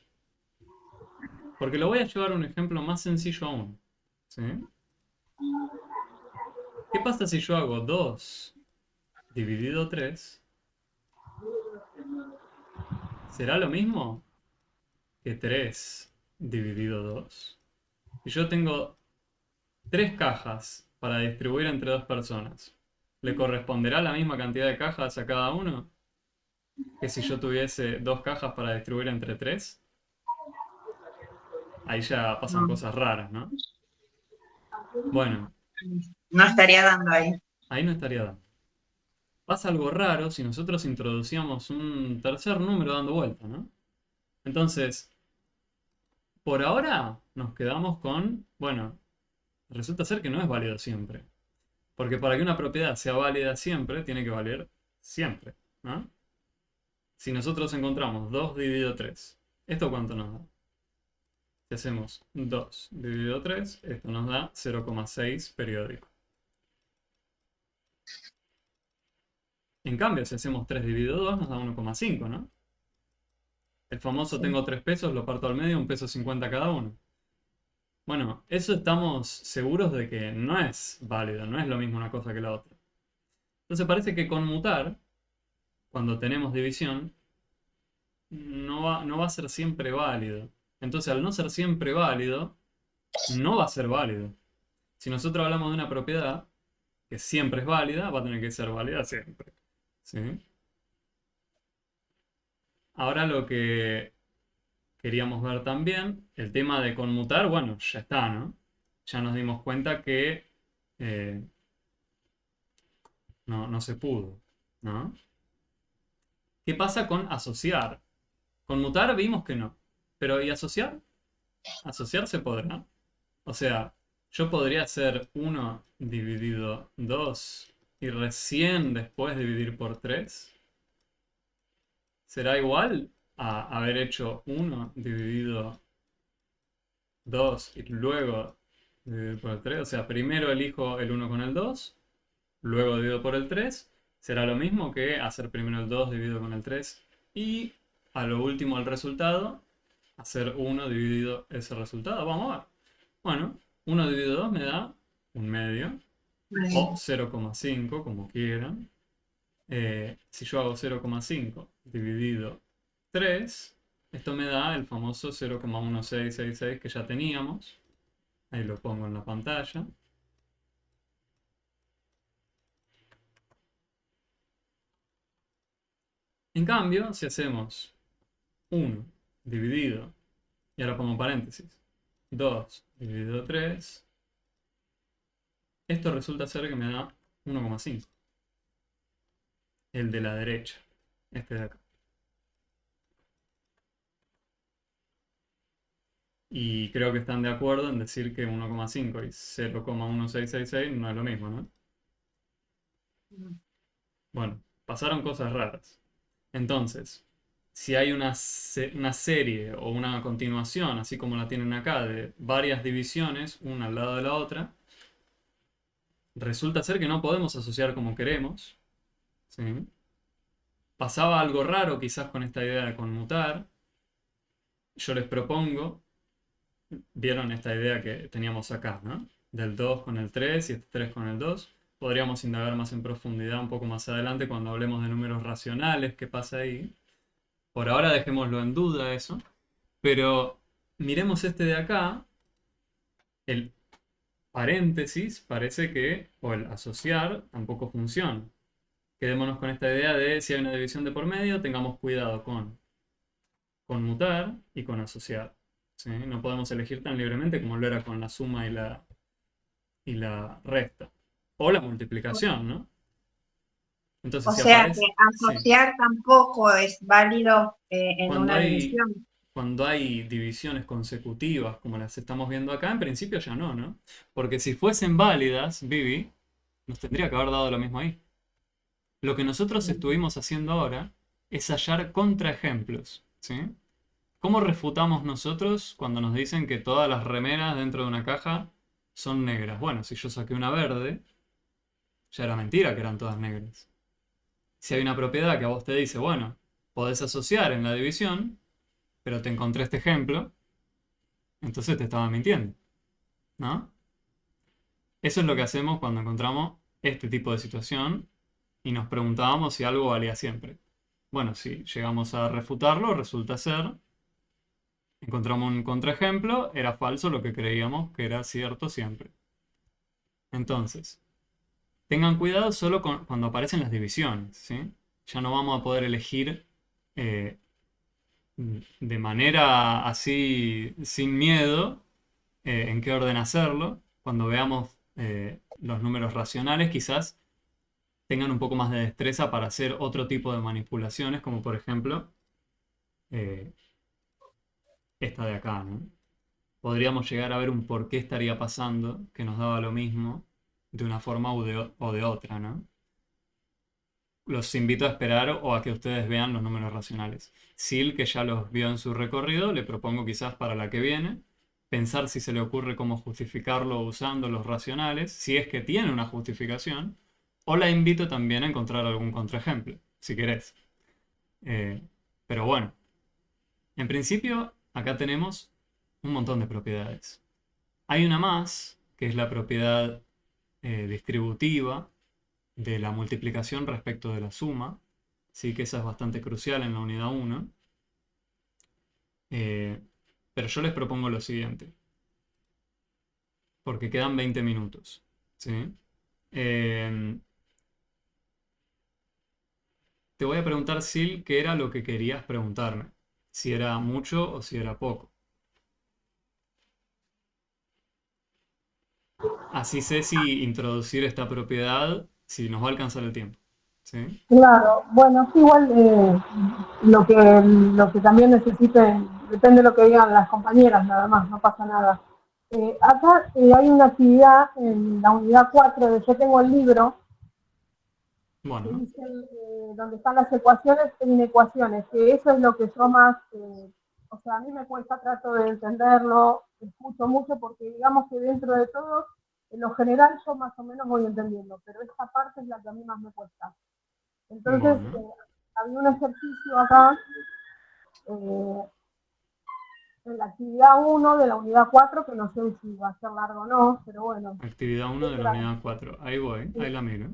Porque lo voy a llevar a un ejemplo más sencillo aún. ¿Sí? ¿Qué pasa si yo hago 2 dividido 3? ¿Será lo mismo que 3 dividido 2? Si yo tengo 3 cajas para distribuir entre 2 personas, ¿le corresponderá la misma cantidad de cajas a cada uno que si yo tuviese 2 cajas para distribuir entre 3? Ahí ya pasan No, cosas raras, ¿no? Bueno, no estaría dando ahí. ahí no estaría dando. Pasa algo raro si nosotros introducíamos un tercer número dando vuelta, ¿no? Entonces, por ahora nos quedamos con, bueno, resulta ser que no es válido siempre. Porque para que una propiedad sea válida siempre, tiene que valer siempre, ¿no? Si nosotros encontramos 2 dividido 3, ¿esto cuánto nos da? Si hacemos 2 dividido 3, esto nos da 0,6 periódico. En cambio, si hacemos 3 dividido 2, nos da 1,5, ¿no? El famoso Sí. tengo 3 pesos, lo parto al medio, 1,50 cada uno. Bueno, eso estamos seguros de que no es válido, no es lo mismo una cosa que la otra. Entonces parece que conmutar, cuando tenemos división, no va a ser siempre válido. Entonces al no ser siempre válido, no va a ser válido. Si nosotros hablamos de una propiedad que siempre es válida, va a tener que ser válida siempre. ¿Sí? Ahora lo que queríamos ver también, el tema de conmutar, bueno, ya está, ¿no? Ya nos dimos cuenta que eh, no se pudo, ¿no? ¿Qué pasa con asociar? Con mutar vimos que no. Pero ¿y asociar? Asociar se podrá. O sea, yo podría hacer 1 dividido 2 y recién después dividir por 3. ¿Será igual a haber hecho 1 dividido 2 y luego dividir por el 3? O sea, primero elijo el 1 con el 2, luego divido por el 3. Será lo mismo que hacer primero el 2 dividido con el 3 y a lo último el resultado, hacer 1 dividido ese resultado. Vamos a ver. Bueno, 1 dividido 2 me da un medio o 0,5, como quieran. Si yo hago 0,5 dividido 3, esto me da el famoso 0,1666 que ya teníamos. Ahí lo pongo en la pantalla. En cambio, si hacemos 1 dividido, y ahora pongo paréntesis, 2 dividido 3, esto resulta ser que me da 1,5. El de la derecha, este de acá. Y creo que están de acuerdo en decir que 1,5 y 0,1666 no es lo mismo, ¿no? Bueno, pasaron cosas raras. Entonces, si hay una serie o una continuación, así como la tienen acá, de varias divisiones, una al lado de la otra, resulta ser que no podemos asociar como queremos, ¿sí? Pasaba algo raro quizás con esta idea de conmutar. Yo les propongo, vieron esta idea que teníamos acá, ¿no? Del 2 con el 3 y este 3 con el 2. Podríamos indagar más en profundidad un poco más adelante cuando hablemos de números racionales, qué pasa ahí. Por ahora dejémoslo en duda eso. Pero miremos este de acá. El paréntesis parece que, o el asociar, tampoco funciona. Quedémonos con esta idea de si hay una división de por medio, tengamos cuidado con conmutar y con asociar, ¿sí? No podemos elegir tan libremente como lo era con la suma y la resta. O la multiplicación, ¿no? O Entonces, si sea que aparece... Sí. asociar tampoco es válido en Cuando una hay, división. cuando hay divisiones consecutivas, como las estamos viendo acá, en principio ya no, ¿no? Porque si fuesen válidas, Vivi, nos tendría que haber dado lo mismo ahí. Lo que nosotros estuvimos haciendo ahora es hallar contraejemplos, ¿sí? ¿Cómo refutamos nosotros cuando nos dicen que todas las remeras dentro de una caja son negras? Bueno, si yo saqué una verde, ya era mentira que eran todas negras. Si hay una propiedad que a vos te dice, bueno, podés asociar en la división, pero te encontré este ejemplo, entonces te estaba mintiendo, ¿no? Eso es lo que hacemos cuando encontramos este tipo de situación y nos preguntábamos si algo valía siempre. Bueno, si llegamos a refutarlo, resulta ser, encontramos un contraejemplo, era falso lo que creíamos que era cierto siempre. Entonces, tengan cuidado solo cuando aparecen las divisiones, ¿sí? Ya no vamos a poder elegir eh, de manera así, sin miedo, en qué orden hacerlo. Cuando veamos los números racionales, quizás tengan un poco más de destreza para hacer otro tipo de manipulaciones, como por ejemplo eh, esta de acá, ¿no? Podríamos llegar a ver un por qué estaría pasando, que nos daba lo mismo, de una forma o de otra, ¿no? Los invito a esperar o a que ustedes vean los números racionales. Sil, que ya los vio en su recorrido, le propongo quizás para la que viene, pensar si se le ocurre cómo justificarlo usando los racionales, si es que tiene una justificación, o la invito también a encontrar algún contraejemplo, si querés. Eh, pero bueno, en principio acá tenemos un montón de propiedades. Hay una más, que es la propiedad distributiva de la multiplicación respecto de la suma. Sí que esa es bastante crucial en la unidad 1. Pero yo les propongo lo siguiente, porque quedan 20 minutos. ¿Sí? Eh, Te voy a preguntar, Sil, qué era lo que querías preguntarme. Si era mucho o si era poco. Así sé si introducir esta propiedad, si nos va a alcanzar el tiempo. ¿Sí? Claro, bueno, sí, igual lo que también necesiten, depende de lo que digan las compañeras, nada más, no pasa nada. Acá hay una actividad en la unidad 4 de yo tengo el libro, que Bueno, dice donde están las ecuaciones en inecuaciones, que eso es lo que yo más, o sea, a mí me cuesta, trato de entenderlo, escucho mucho porque digamos que dentro de todo, en lo general yo más o menos voy entendiendo, pero esta parte es la que a mí más me cuesta. Entonces, bueno. había un ejercicio acá eh, en la actividad 1 de la unidad 4 que no sé si va a ser largo o no, pero bueno. Actividad uno de la unidad 4. Ahí voy, ahí Sí, la miro.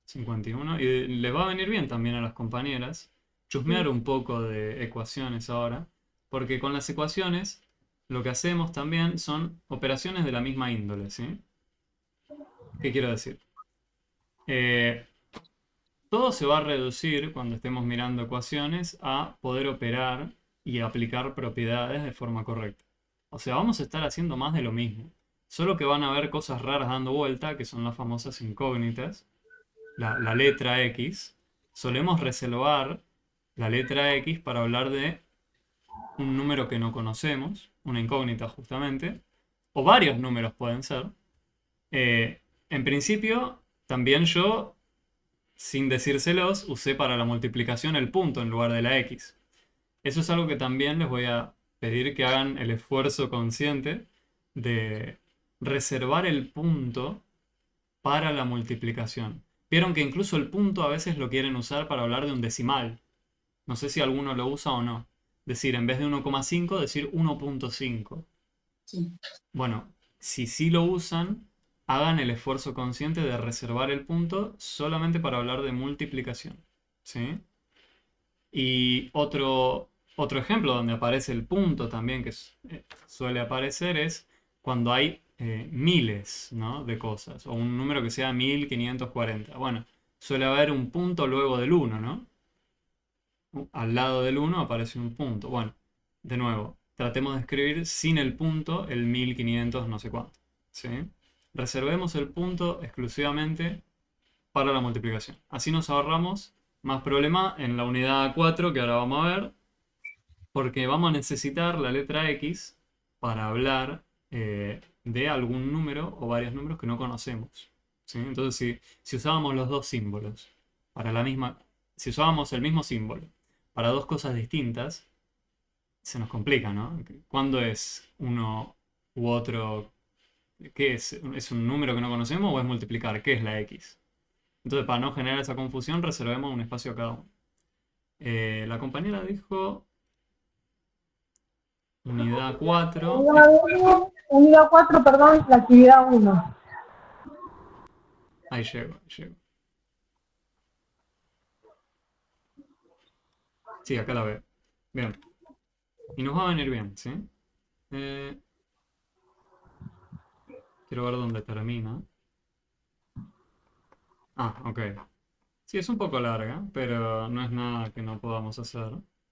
51. Y les va a venir bien también a las compañeras chusmear sí, un poco de ecuaciones ahora, porque con las ecuaciones lo que hacemos también son operaciones de la misma índole, ¿sí? ¿Qué quiero decir? Eh, Todo se va a reducir cuando estemos mirando ecuaciones a poder operar y aplicar propiedades de forma correcta. O sea, vamos a estar haciendo más de lo mismo. Solo que van a haber cosas raras dando vuelta, que son las famosas incógnitas, la letra X. Solemos reservar la letra X para hablar de un número que no conocemos, una incógnita justamente, o varios números pueden ser. En principio, también yo sin decírselos, usé para la multiplicación el punto en lugar de la x. Eso es algo que también les voy a pedir que hagan el esfuerzo consciente de reservar el punto para la multiplicación. Vieron que incluso el punto a veces lo quieren usar para hablar de un decimal. No sé si alguno lo usa o no. Decir, en vez de 1,5, decir 1,5. sí. Bueno, si sí lo usan, hagan el esfuerzo consciente de reservar el punto solamente para hablar de multiplicación. ¿Sí? Y otro ejemplo donde aparece el punto también, que suele aparecer, es cuando hay miles, ¿no?, de cosas, o un número que sea 1540. Bueno, suele haber un punto luego del uno, ¿no? Al lado del uno aparece un punto. Bueno, de nuevo, tratemos de escribir sin el punto el 1500 no sé cuánto. ¿Sí? Reservemos el punto exclusivamente para la multiplicación. Así nos ahorramos más problema en la unidad 4 que ahora vamos a ver, porque vamos a necesitar la letra X para hablar de algún número o varios números que no conocemos. ¿Sí? Entonces, si usábamos los dos símbolos para la misma, si usábamos el mismo símbolo para dos cosas distintas, se nos complica, ¿no? ¿Cuándo es uno u otro? ¿Qué es? ¿Es un número que no conocemos o es multiplicar? ¿Qué es la X? Entonces, para no generar esa confusión, reservemos un espacio a cada uno. La compañera dijo unidad 4. unidad 4, perdón, la actividad 1. Ahí llego, ahí llego. Sí, acá la veo. Bien. Y nos va a venir bien, ¿sí? Eh, quiero ver dónde termina. Ah, ok. Sí, es un poco larga, pero no es nada que no podamos hacer.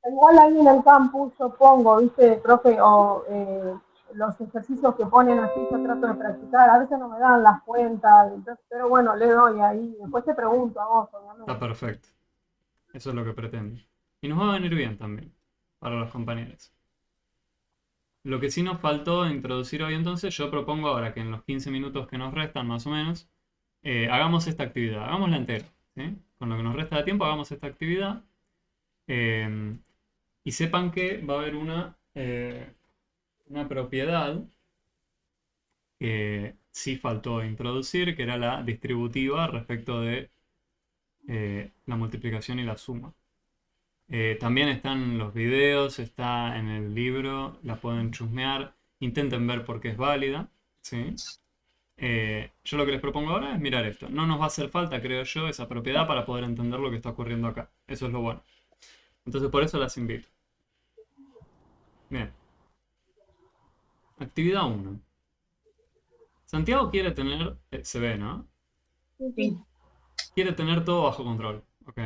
Igual ahí en el campus yo pongo, viste, profe, o los ejercicios que ponen así, yo trato de practicar. A veces no me dan las cuentas, entonces, pero bueno, le doy ahí. Después te pregunto a vos, Está obviamente. perfecto. Eso es lo que pretendo. Y nos va a venir bien también, para los compañeros. Lo que sí nos faltó introducir hoy entonces, yo propongo ahora que en los 15 minutos que nos restan más o menos, hagamos esta actividad, hagámosla entera, ¿sí? Con lo que nos resta de tiempo hagamos esta actividad eh, y sepan que va a haber una propiedad que sí faltó introducir, que era la distributiva respecto de la multiplicación y la suma. También están los videos, está en el libro, la pueden chusmear, intenten ver por qué es válida, ¿sí? Yo lo que les propongo ahora es mirar esto. No nos va a hacer falta, creo yo, esa propiedad para poder entender lo que está ocurriendo acá. Eso es lo bueno. Entonces por eso las invito. Bien. Actividad uno. Santiago quiere tener, se ve, ¿no? Sí. Quiere tener todo bajo control, ¿ok?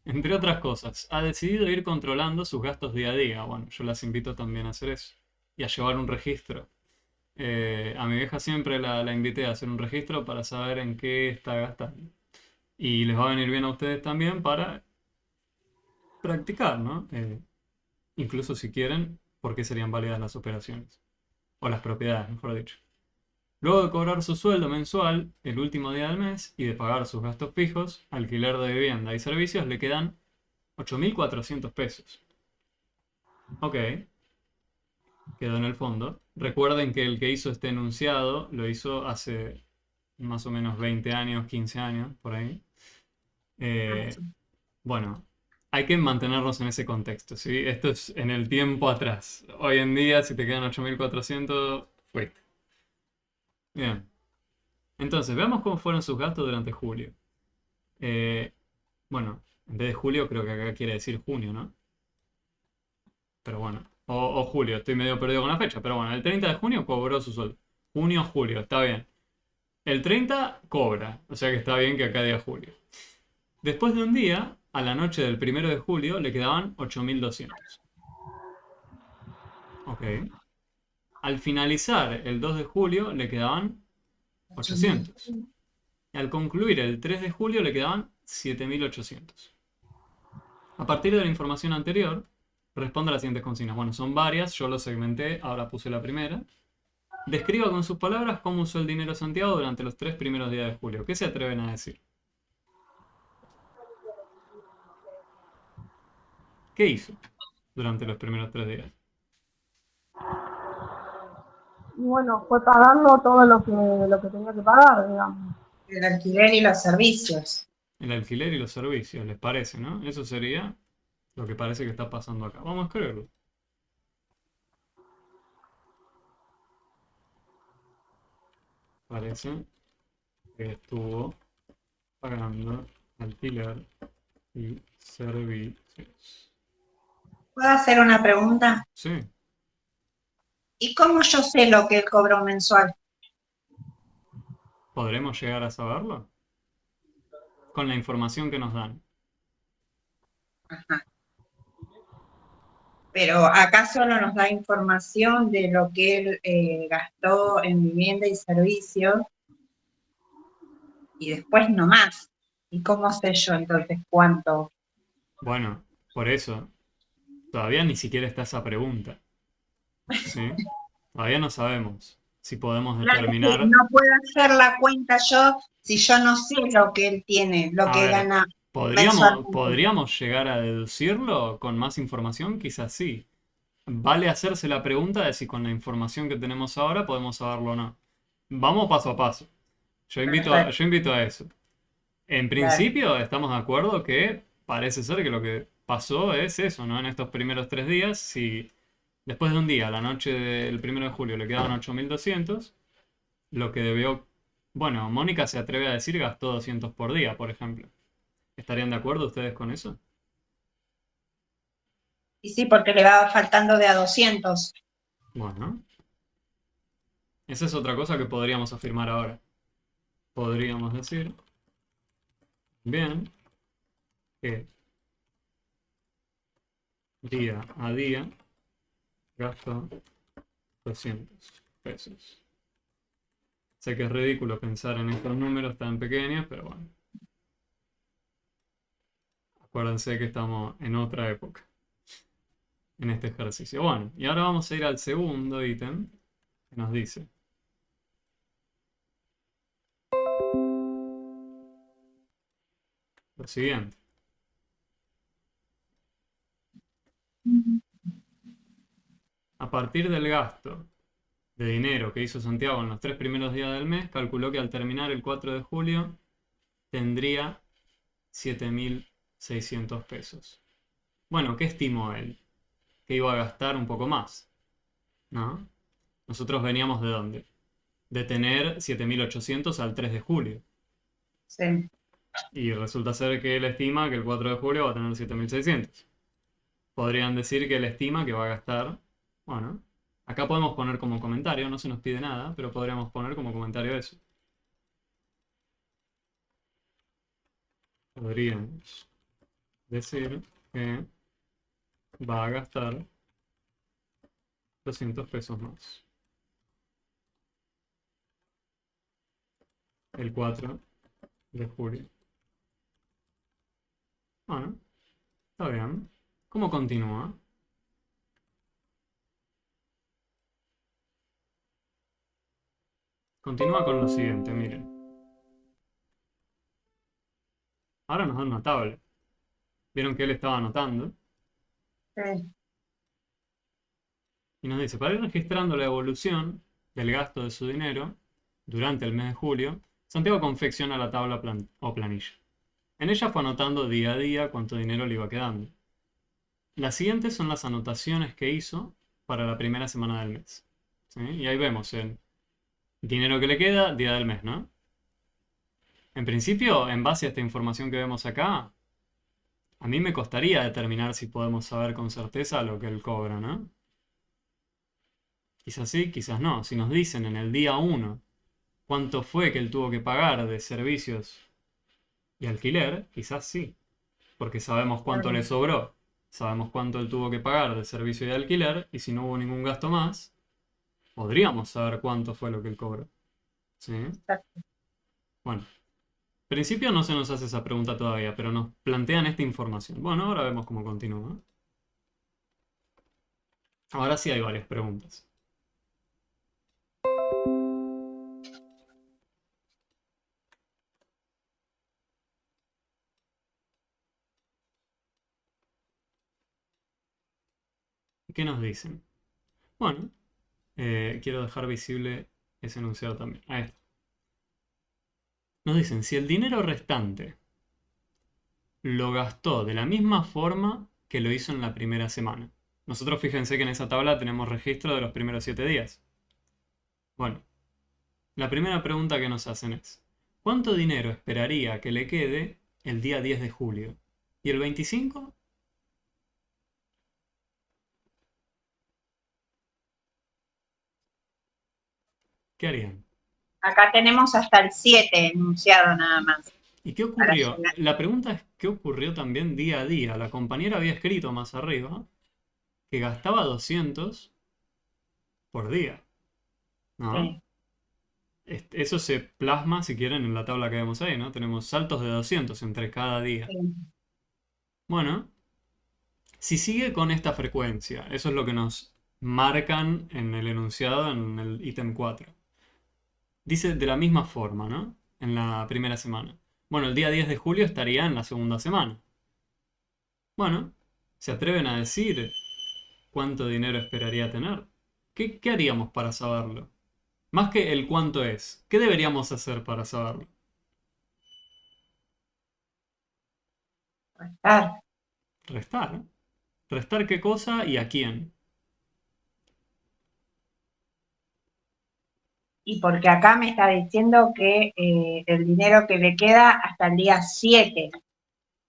Entre otras cosas, ha decidido ir controlando sus gastos día a día. Bueno, yo las invito también a hacer eso y a llevar un registro. a mi vieja siempre la invité a hacer un registro para saber en qué está gastando. Y les va a venir bien a ustedes también para practicar, ¿no? Incluso si quieren, ¿por qué serían válidas las operaciones? O las propiedades, mejor dicho. Luego de cobrar su sueldo mensual el último día del mes y de pagar sus gastos fijos, alquiler de vivienda y servicios, le quedan 8.400 pesos. Ok, quedó en el fondo. Recuerden que el que hizo este enunciado lo hizo hace más o menos 20 años, 15 años, por ahí. Bueno, hay que mantenernos en ese contexto, ¿sí? Esto es en el tiempo atrás. Hoy en día, si te quedan 8.400, fuiste. Bien. Entonces, veamos cómo fueron sus gastos durante julio. Eh, bueno, en vez de julio, creo que acá quiere decir junio, ¿no? Pero bueno, o julio, estoy medio perdido con la fecha. Pero bueno, el 30 de junio cobró su sueldo. Junio, julio, está bien. El 30 cobra, o sea que está bien que acá diga julio. Después de un día, a la noche del 1 de julio, le quedaban 8.200. Ok. Al finalizar el 2 de julio le quedaban 800. Y al concluir el 3 de julio le quedaban 7.800. A partir de la información anterior, responde a las siguientes consignas. Bueno, son varias, yo lo segmenté, ahora puse la primera. Describa con sus palabras cómo usó el dinero Santiago durante los 3 primeros días de julio. ¿Qué se atreven a decir? ¿Qué hizo durante los primeros 3 días? Y bueno, fue pagando todo lo que tenía que pagar, digamos. El alquiler y los servicios. El alquiler y los servicios, ¿les parece, no? Eso sería lo que parece que está pasando acá. Vamos a escribirlo. Parece que estuvo pagando alquiler y servicios. ¿Puedo hacer una pregunta? Sí, ¿Y cómo yo sé lo que él cobró mensual? ¿podremos llegar a saberlo? Con la información que nos dan. Ajá. Pero acá solo nos da información de lo que él gastó en vivienda y servicios y después no más. ¿Y cómo sé yo entonces cuánto? Bueno, por eso, todavía ni siquiera está esa pregunta. ¿Sí? Todavía no sabemos si podemos Claro que determinar. no puedo hacer la cuenta yo si yo no sé lo que él tiene, lo A que ver, gana mensualmente. ¿podríamos llegar a deducirlo con más información? Quizás sí. Vale hacerse la pregunta de si con la información que tenemos ahora podemos saberlo o no. Vamos paso a paso. Perfecto, Yo invito a eso. En claro. principio estamos de acuerdo que parece ser que lo que pasó es eso, ¿no? En estos primeros 3 días, si después de un día, la noche del 1 de julio, le quedaban 8.200, lo que debió... Bueno, Mónica se atreve a decir gastó 200 por día, por ejemplo. ¿Estarían de acuerdo ustedes con eso? Y sí, porque le va faltando de a 200. Bueno, esa es otra cosa que podríamos afirmar ahora. Podríamos decir, bien, que día a día gastó 200 pesos. Sé que es ridículo pensar en estos números tan pequeños, pero bueno. Acuérdense que estamos en otra época, en este ejercicio. Bueno, y ahora vamos a ir al segundo ítem que nos dice lo siguiente. A partir del gasto de dinero que hizo Santiago en los 3 primeros días del mes, calculó que al terminar el 4 de julio tendría 7.600 pesos. Bueno, ¿qué estimó él? Que iba a gastar un poco más, ¿no? Nosotros veníamos de dónde? De tener 7.800 al 3 de julio. Sí. Y resulta ser que él estima que el 4 de julio va a tener 7.600. Podrían decir que él estima que va a gastar, bueno, acá podemos poner como comentario, no se nos pide nada, pero podríamos poner como comentario eso. Podríamos decir que va a gastar 200 pesos más. el 4 de julio. Bueno, está bien. ¿Cómo continúa? Continúa con lo siguiente, miren. Ahora nos dan una tabla. Vieron que él estaba anotando. Sí. Y nos dice, para ir registrando la evolución del gasto de su dinero durante el mes de julio, Santiago confecciona la tabla o planilla. En ella fue anotando día a día cuánto dinero le iba quedando. Las siguientes son las anotaciones que hizo para la primera semana del mes. ¿Sí? Y ahí vemos el dinero que le queda, día del mes, ¿no? En principio, en base a esta información que vemos acá, a mí me costaría determinar si podemos saber con certeza lo que él cobra, ¿no? Quizás sí, quizás no. Si nos dicen en el día 1 cuánto fue que él tuvo que pagar de servicios y alquiler, quizás sí, porque sabemos cuánto le sobró, sabemos cuánto él tuvo que pagar de servicio y alquiler, y si no hubo ningún gasto más, podríamos saber cuánto fue lo que él cobró. ¿Sí? Exacto. Bueno, en principio no se nos hace esa pregunta todavía, pero nos plantean esta información. Bueno, ahora vemos cómo continúa. Ahora sí hay varias preguntas. ¿Qué nos dicen? Bueno, quiero dejar visible ese enunciado también. Ahí está. Nos dicen, si el dinero restante lo gastó de la misma forma que lo hizo en la primera semana. Nosotros fíjense que en esa tabla tenemos registro de los primeros 7 días. Bueno, la primera pregunta que nos hacen es, ¿cuánto dinero esperaría que le quede el día 10 de julio? ¿Y el 25? ¿Qué harían? Acá tenemos hasta el 7 enunciado nada más. ¿Y qué Para ocurrió? llegar. La pregunta es, ¿qué ocurrió también día a día? La compañera había escrito más arriba que gastaba 200 por día, ¿no? Sí, Eso se plasma, si quieren, en la tabla que vemos ahí, ¿no? Tenemos saltos de 200 entre cada día. sí. Bueno, si sigue con esta frecuencia, eso es lo que nos marcan en el enunciado en el ítem 4. Dice de la misma forma, ¿no? En la primera semana. Bueno, el día 10 de julio estaría en la segunda semana. Bueno, ¿se atreven a decir cuánto dinero esperaría tener? ¿Qué haríamos para saberlo? Más que el cuánto es, ¿qué deberíamos hacer para saberlo? Restar. Restar. ¿Restar qué cosa y a quién? Y porque acá me está diciendo que el dinero que le queda hasta el día 7.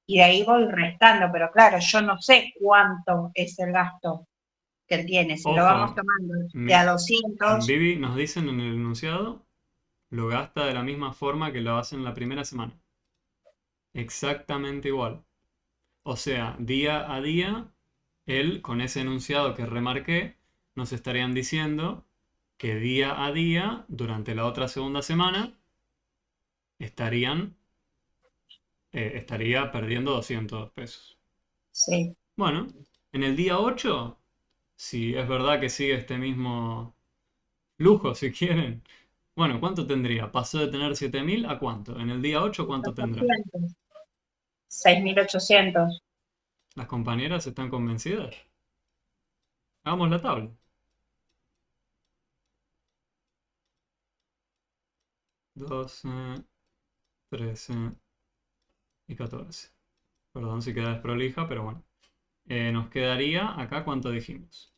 Y de ahí voy restando, pero claro, yo no sé cuánto es el gasto que él tiene. Si lo vamos Ojo, tomando de a 200, Vivi nos dicen en el enunciado, lo gasta de la misma forma que lo hace en la primera semana. Exactamente igual. O sea, día a día, él, con ese enunciado que remarqué, nos estarían diciendo que día a día, durante la otra segunda semana, estaría perdiendo 200 pesos. sí. Bueno, en el día 8, si es verdad que sigue este mismo lujo, si quieren. Bueno, ¿cuánto tendría? Pasó de tener 7.000 a cuánto. En el día 8, ¿cuánto tendrá? 6.800. ¿Las compañeras están convencidas? Hagamos la tabla. 12, 13 y 14. Perdón si queda desprolija, pero bueno. Nos quedaría acá, ¿cuánto dijimos?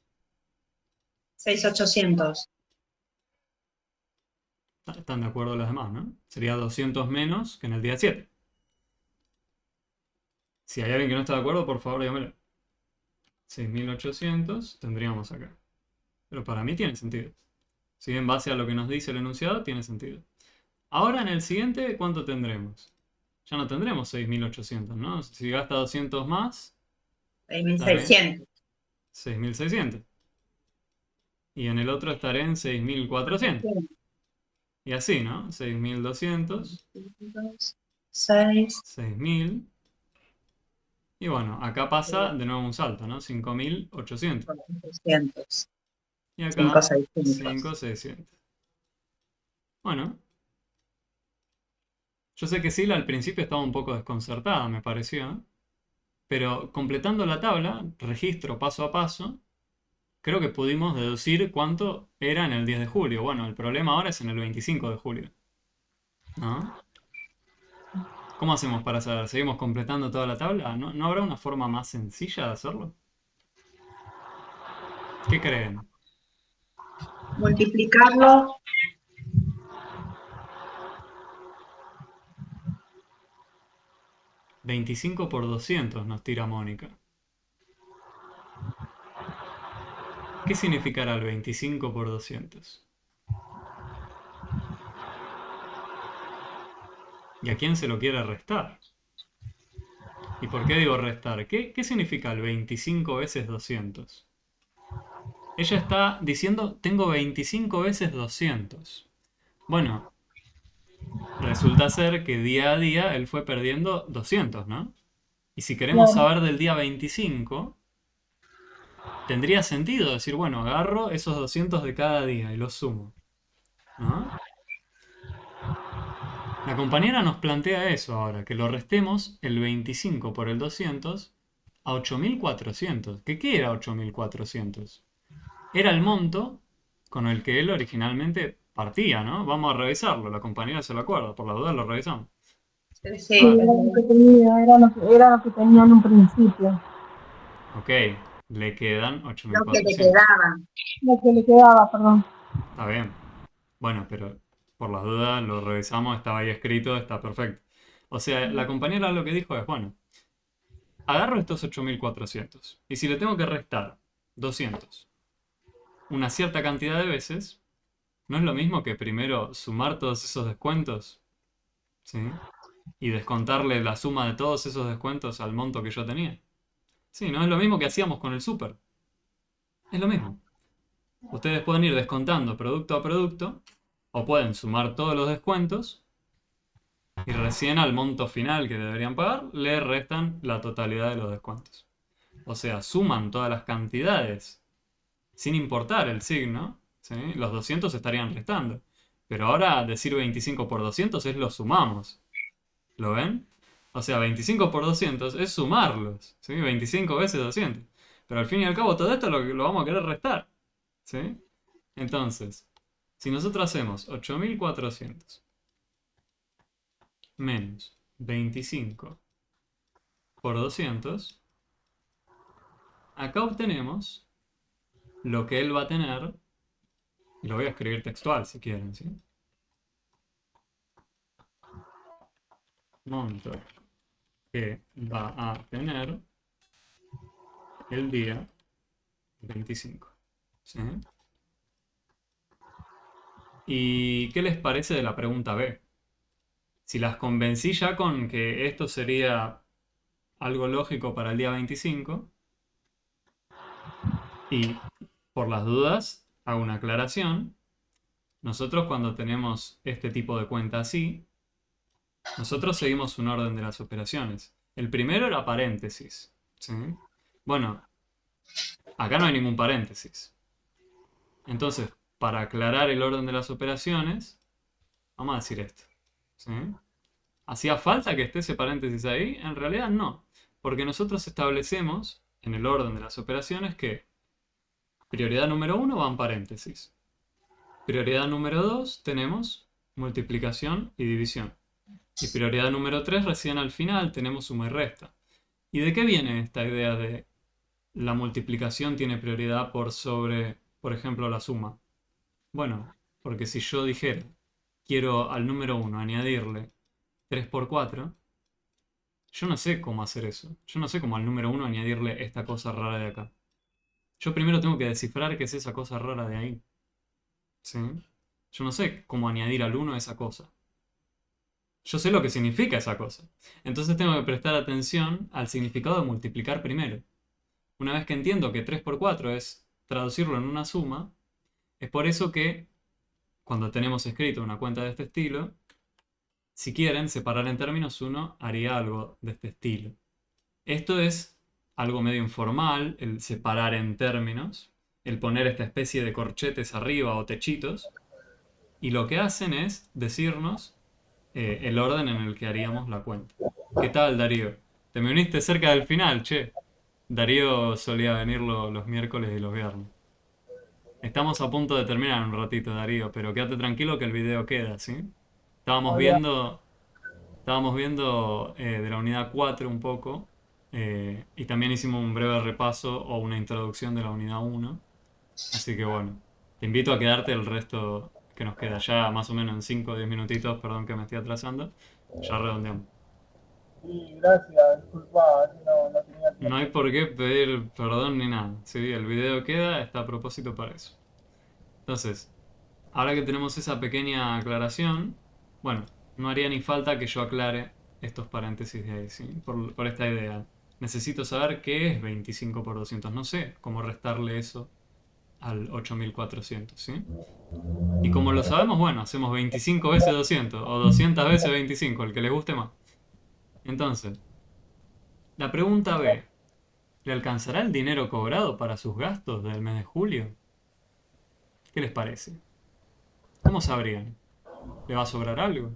6.800. Están de acuerdo los demás, ¿no? Sería 200 menos que en el día 7. Si hay alguien que no está de acuerdo, por favor, dígamelo. 6.800 tendríamos acá. Pero para mí tiene sentido. Si en base a lo que nos dice el enunciado, tiene sentido. Ahora en el siguiente, ¿cuánto tendremos? Ya no tendremos 6.800, ¿no? Si gasta 200 más, 6.600. 6.600. Y en el otro estaré en 6.400. Y así, ¿no? 6.200, 6, 6.000. Y bueno, acá pasa de nuevo un salto, ¿no? 5.800. 600, Y 5, acá 600. 5.600. Bueno, yo sé que Sila al principio estaba un poco desconcertada, me pareció. Pero completando la tabla, registro paso a paso, creo que pudimos deducir cuánto era en el 10 de julio. Bueno, el problema ahora es en el 25 de julio, ¿no? ¿Cómo hacemos para saber? ¿Seguimos completando toda la tabla? ¿No habrá una forma más sencilla de hacerlo? ¿Qué creen? Multiplicarlo 25 por 200 nos tira Mónica. ¿Qué significará el 25 por 200? ¿Y a quién se lo quiere restar? ¿Y por qué digo restar? ¿Qué significa el 25 veces 200? Ella está diciendo, tengo 25 veces 200. Bueno, resulta ser que día a día él fue perdiendo 200, ¿no? Y si queremos Claro. saber del día 25, tendría sentido decir, bueno, agarro esos 200 de cada día y los sumo, ¿no? La compañera nos plantea eso ahora, que lo restemos el 25 por el 200 a 8.400. ¿Qué era 8.400? Era el monto con el que él originalmente partía, ¿no? Vamos a revisarlo, la compañera se lo acuerda, por la duda lo revisamos. Sí, Sí, era lo que tenía, era lo que tenía en un principio, Ok, le quedan lo que le 8.400. quedaba. lo que le quedaba, perdón. Está bien. Bueno, pero por las dudas lo revisamos, estaba ahí escrito, está perfecto. O sea, la compañera lo que dijo es, bueno, agarro estos 8.400 y si le tengo que restar 200 una cierta cantidad de veces, ¿no es lo mismo que primero sumar todos esos descuentos? ¿Sí? Y descontarle la suma de todos esos descuentos al monto que yo tenía. Sí, no es lo mismo que hacíamos con el súper. Es lo mismo. Ustedes pueden ir descontando producto a producto o pueden sumar todos los descuentos y recién al monto final que deberían pagar le restan la totalidad de los descuentos. O sea, suman todas las cantidades sin importar el signo, ¿sí? Los 200 estarían restando. Pero ahora decir 25 por 200 es lo sumamos. ¿Lo ven? O sea, 25 por 200 es sumarlos, ¿sí? 25 veces 200. Pero al fin y al cabo todo esto lo vamos a querer restar, ¿sí? Entonces, si nosotros hacemos 8.400 menos 25 por 200, acá obtenemos lo que él va a tener, y lo voy a escribir textual si quieren, ¿sí? Monto que va a tener el día 25, ¿sí? ¿Y qué les parece de la pregunta B? Si las convencí ya con que esto sería algo lógico para el día 25, y por las dudas hago una aclaración, nosotros cuando tenemos este tipo de cuenta así, nosotros seguimos un orden de las operaciones. El primero era paréntesis, ¿sí? Bueno, acá no hay ningún paréntesis. Entonces, para aclarar el orden de las operaciones, vamos a decir esto, ¿sí? ¿Hacía falta que esté ese paréntesis ahí? En realidad no, porque nosotros establecemos en el orden de las operaciones que prioridad número 1 va en paréntesis. Prioridad número 2 tenemos multiplicación y división. Y prioridad número 3 recién al final tenemos suma y resta. ¿Y de qué viene esta idea de la multiplicación tiene prioridad por sobre, por ejemplo, la suma? Bueno, porque si yo dijera, quiero al número 1 añadirle 3 por 4, yo no sé cómo hacer eso. Yo no sé cómo al número 1 añadirle esta cosa rara de acá. Yo primero tengo que descifrar qué es esa cosa rara de ahí. ¿Sí? Yo no sé cómo añadir al 1 esa cosa. Yo sé lo que significa esa cosa. Entonces tengo que prestar atención al significado de multiplicar primero. Una vez que entiendo que 3 por 4 es traducirlo en una suma, es por eso que cuando tenemos escrito una cuenta de este estilo, si quieren separar en términos, uno haría algo de este estilo. Esto es algo medio informal, el separar en términos, el poner esta especie de corchetes arriba o techitos, y lo que hacen es decirnos el orden en el que haríamos la cuenta. ¿Qué tal, Darío? Te me uniste cerca del final, che. Darío solía venir los miércoles y los viernes. Estamos a punto de terminar un ratito, Darío, pero quédate tranquilo que el video queda, ¿sí? Estábamos Hola. viendo, estábamos viendo de la unidad 4 un poco, y también hicimos un breve repaso o una introducción de la unidad 1. Así que bueno, te invito a quedarte el resto que nos queda ya más o menos en 5 o 10 minutitos, perdón que me estoy atrasando. Ya redondeamos. Sí, gracias, disculpa, no tenía No hay tiempo. por qué pedir perdón ni nada. Sí, el video queda, está a propósito para eso. Entonces, ahora que tenemos esa pequeña aclaración, bueno, no haría ni falta que yo aclare estos paréntesis de ahí, ¿sí? Por esta idea. Necesito saber qué es 25 por 200. No sé cómo restarle eso al 8400, ¿sí? Y como lo sabemos, bueno, hacemos 25 veces 200 o 200 veces 25, el que les guste más. Entonces, la pregunta B. ¿Le alcanzará el dinero cobrado para sus gastos del mes de julio? ¿Qué les parece? ¿Cómo sabrían? ¿Le va a sobrar algo?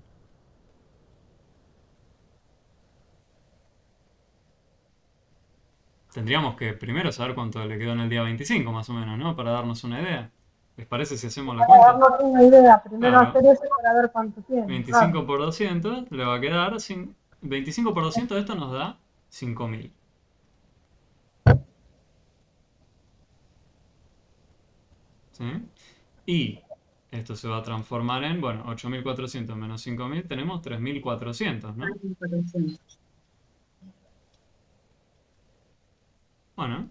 Tendríamos que primero saber cuánto le quedó en el día 25, más o menos, ¿no? Para darnos una idea. ¿Les parece si hacemos la Para cuenta? darnos una idea, primero Claro, hacer eso para ver cuánto tiene, claro. 25 por 200 le va a quedar 25 por 200, esto nos da 5000. ¿Sí? Y esto se va a transformar en, bueno, 8400 menos 5000, tenemos 3400, ¿no? Bueno,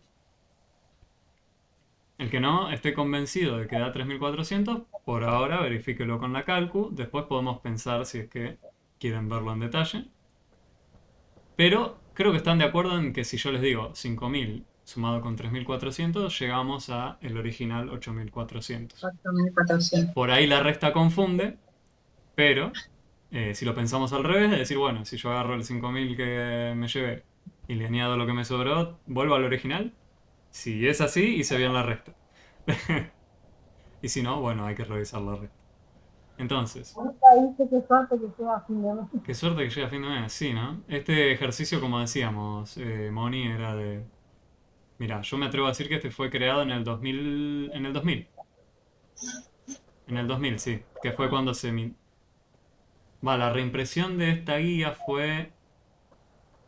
el que no esté convencido de que da 3400, por ahora verifíquelo con la calcu, después podemos pensar si es que quieren verlo en detalle. Pero creo que están de acuerdo en que si yo les digo 5000 sumado con 3400, llegamos a el original 8400. 4.400. Por ahí la resta confunde, pero si lo pensamos al revés, es decir, bueno, si yo agarro el 5000 que me llevé y le añado lo que me sobró, vuelvo al original. Si es así, hice bien la resta. Y si no, bueno, hay que revisar la resta. Entonces, Ahorita dice que suerte que sea a fin de mes. qué suerte que llegue a fin de mes, sí, ¿no? Este ejercicio, como decíamos, Moni, era de... Mira, yo me atrevo a decir que este fue creado en el 2000... En el 2000. En el 2000, sí. Que fue cuando se... Va, la reimpresión de esta guía fue...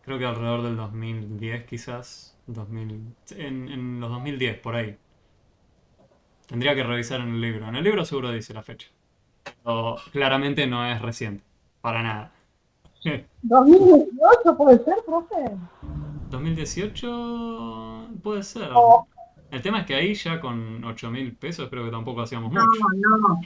Creo que alrededor del 2010 quizás. 2000, en los 2010, por ahí. Tendría que revisar en el libro. En el libro seguro dice la fecha. O claramente no es reciente. Para nada. 2018 puede ser, profe. 2018 puede ser. O El tema es que ahí ya con 8000 pesos creo que tampoco hacíamos No, mucho. no.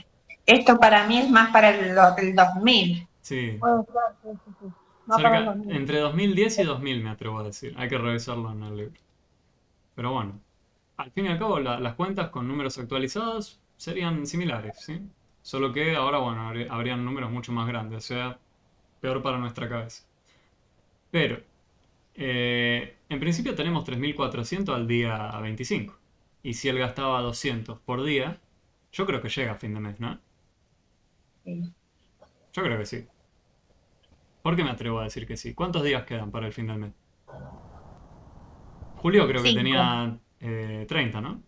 Esto para mí es más para el 2000. Sí, puede ser, sí, sí, sí. Va para el cerca, 2000. entre 2010 y 2000 me atrevo a decir. Hay que revisarlo en el libro. Pero bueno, al fin y al cabo las cuentas con números actualizados serían similares, ¿sí? Solo que ahora, bueno, habrían números mucho más grandes, o sea, peor para nuestra cabeza. Pero, en principio tenemos 3400 al día 25. Y si él gastaba 200 por día, yo creo que llega a fin de mes, ¿no? Sí. Yo creo que sí. ¿Por qué me atrevo a decir que sí? ¿Cuántos días quedan para el fin del mes? Julio creo que 5. tenía 30, ¿no?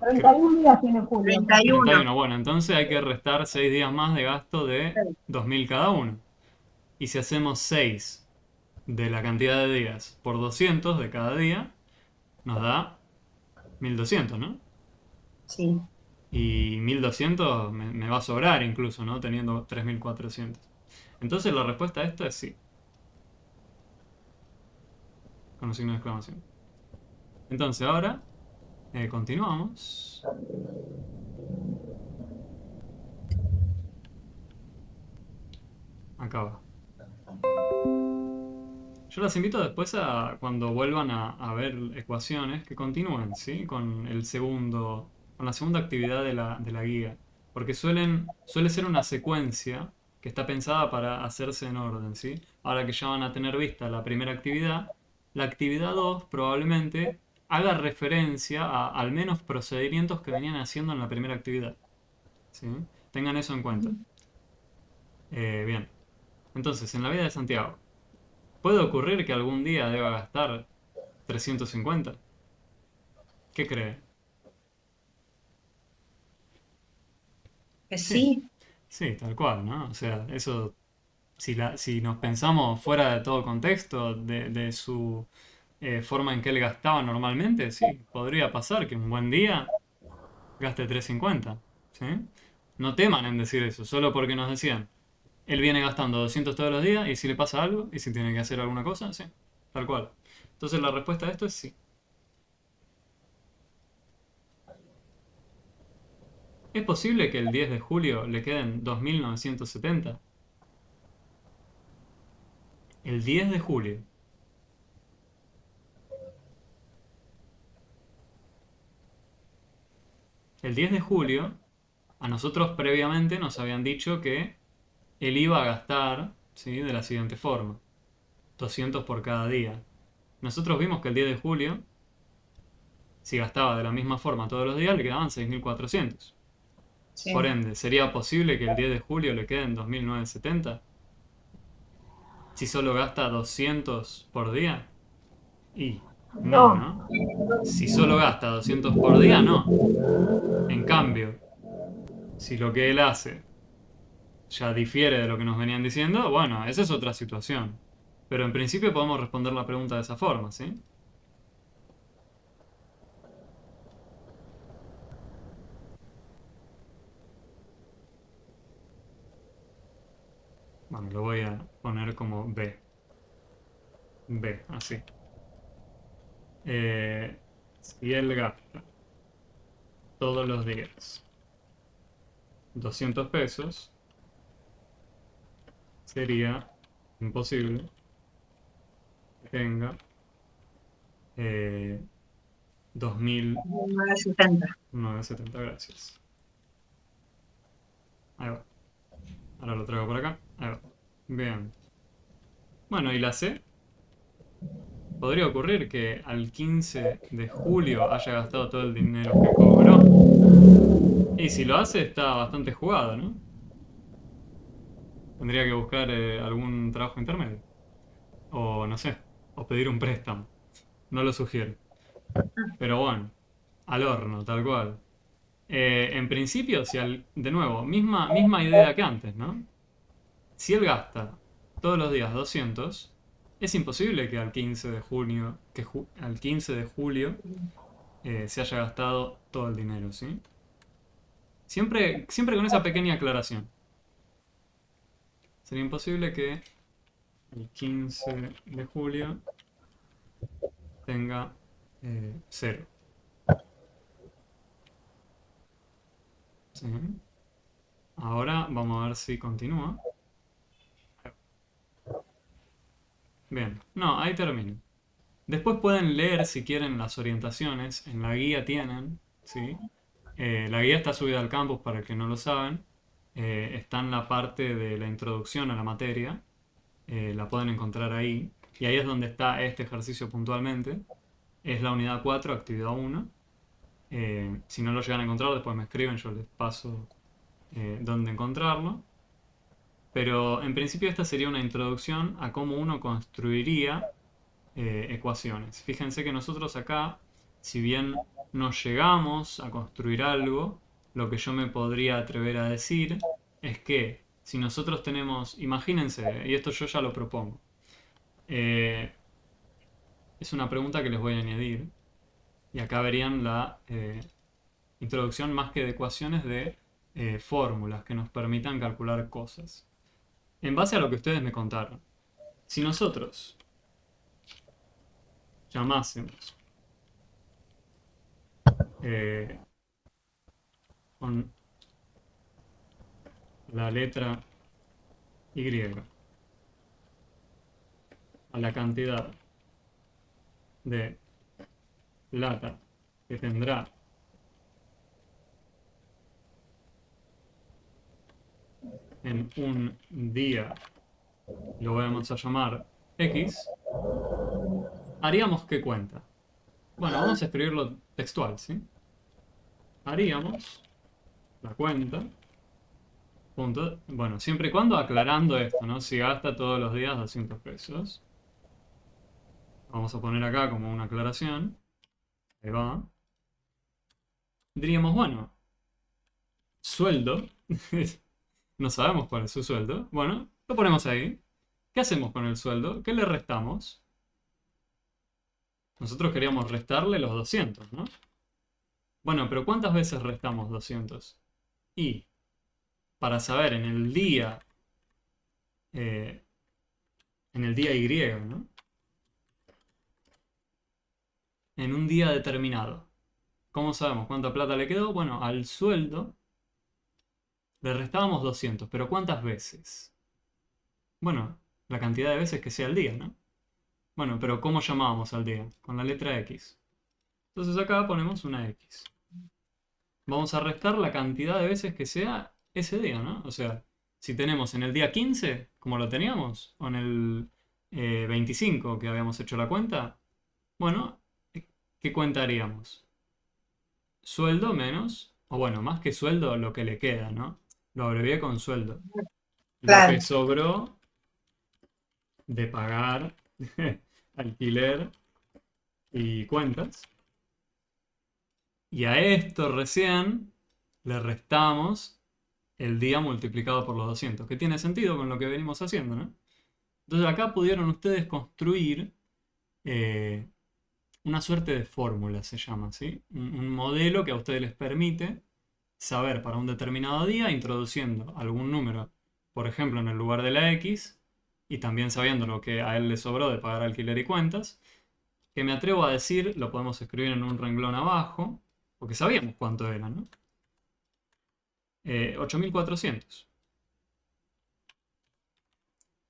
31 días tiene Julio. 31. 31. Bueno, entonces hay que restar 6 días más de gasto de 2000 cada uno. Y si hacemos 6 de la cantidad de días por 200 de cada día, nos da 1200, ¿no? Sí. Y 1200 me va a sobrar incluso, ¿no? Teniendo 3400. Entonces la respuesta a esto es sí. Con un signo de exclamación. Entonces ahora continuamos. Acá va. Yo las invito después a cuando vuelvan a ver ecuaciones que continúen, ¿sí? Con el segundo con la segunda actividad de la guía. Porque suele ser una secuencia que está pensada para hacerse en orden, ¿sí? Ahora que ya van a tener vista la primera actividad, la actividad 2 probablemente haga referencia a al menos procedimientos que venían haciendo en la primera actividad, ¿sí? Tengan eso en cuenta. Bien. Entonces, en la vida de Santiago, ¿puede ocurrir que algún día deba gastar 350? ¿Qué cree? Que Sí, sí, sí, tal cual, ¿no? O sea, eso, si nos pensamos fuera de todo contexto, de su forma en que él gastaba normalmente, sí, podría pasar que un buen día gaste 350, ¿sí? No teman en decir eso, solo porque nos decían, él viene gastando 200 todos los días y si le pasa algo y si tiene que hacer alguna cosa, sí, tal cual. Entonces la respuesta a esto es sí. ¿Es posible que el 10 de julio le queden 2.970? El 10 de julio. El 10 de julio, a nosotros previamente nos habían dicho que él iba a gastar, ¿sí? De la siguiente forma. 200 por cada día. Nosotros vimos que el 10 de julio, si gastaba de la misma forma todos los días, le quedaban 6.400. Por sí. ende, ¿sería posible que el 10 de julio le queden 2.970? Si solo gasta 200 por día. Y no, No, ¿no? Si solo gasta 200 por día, no. En cambio, si lo que él hace ya difiere de lo que nos venían diciendo, bueno, esa es otra situación. Pero en principio podemos responder la pregunta de esa forma, ¿sí? Bueno, lo voy a poner como B. B, así. Si él gasta todos los días 200 pesos, sería imposible que tenga 970. 2.970, gracias. Ahí va. Ahora lo traigo por acá. Ahí va. Bien. Bueno, ¿y la C? Podría ocurrir que al 15 de julio haya gastado todo el dinero que cobró. Y si lo hace, está bastante jugado, ¿no? Tendría que buscar algún trabajo intermedio. O no sé, o pedir un préstamo. No lo sugiero. Pero bueno, al horno, tal cual. En principio, si de nuevo, misma idea que antes, ¿no? Si él gasta todos los días 200, es imposible que al 15 de junio, al 15 de julio se haya gastado todo el dinero, ¿sí? Siempre con esa pequeña aclaración. Sería imposible que el 15 de julio tenga cero. ¿Sí? Ahora vamos a ver si continúa. Bien, no, ahí termino. Después pueden leer si quieren las orientaciones, en la guía tienen, ¿sí? La guía está subida al campus para el que no lo saben. Está en la parte de la introducción a la materia, la pueden encontrar ahí. Y ahí es donde está este ejercicio puntualmente. Es la unidad 4, actividad 1. Si no lo llegan a encontrar, después me escriben, yo les paso dónde encontrarlo. Pero en principio esta sería una introducción a cómo uno construiría ecuaciones. Fíjense que nosotros acá, si bien no llegamos a construir algo, lo que yo me podría atrever a decir es que si nosotros tenemos, imagínense, y esto yo ya lo propongo, eh, es una pregunta que les voy a añadir, y acá verían la introducción más que de ecuaciones de fórmulas que nos permitan calcular cosas. En base a lo que ustedes me contaron, si nosotros llamásemos eh, con la letra Y a la cantidad de plata que tendrá en un día, lo vamos a llamar X, haríamos ¿qué cuenta? Bueno, vamos a escribirlo textual, ¿sí? Haríamos la cuenta, punto, bueno, siempre y cuando aclarando esto, ¿no? Si gasta todos los días 200 pesos. Vamos a poner acá como una aclaración. Ahí va. Diríamos, bueno, sueldo. No sabemos cuál es su sueldo. Bueno, lo ponemos ahí. ¿Qué hacemos con el sueldo? ¿Qué le restamos? Nosotros queríamos restarle los 200, ¿no? Bueno, pero ¿cuántas veces restamos 200? Y para saber en el día Y, ¿no? En un día determinado. ¿Cómo sabemos cuánta plata le quedó? Bueno, al sueldo le restábamos 200, pero ¿cuántas veces? Bueno, la cantidad de veces que sea el día, ¿no? Bueno, pero ¿cómo llamábamos al día? Con la letra X. Entonces acá ponemos una X. Vamos a restar la cantidad de veces que sea ese día, ¿no? O sea, si tenemos en el día 15, como lo teníamos, o en el 25 que habíamos hecho la cuenta, bueno, ¿qué cuenta haríamos? Sueldo menos, o bueno, más que sueldo, lo que le queda, ¿no? Lo abrevié con sueldo. Lo Claro. que sobró de pagar alquiler y cuentas. Y a esto recién le restamos el día multiplicado por los 200, que tiene sentido con lo que venimos haciendo, ¿no? Entonces acá pudieron ustedes construir una suerte de fórmula, se llama, ¿sí? Un modelo que a ustedes les permite saber para un determinado día, introduciendo algún número, por ejemplo, en el lugar de la X, y también sabiendo lo que a él le sobró de pagar alquiler y cuentas, que me atrevo a decir, lo podemos escribir en un renglón abajo, porque sabíamos cuánto era, ¿no? 8.400.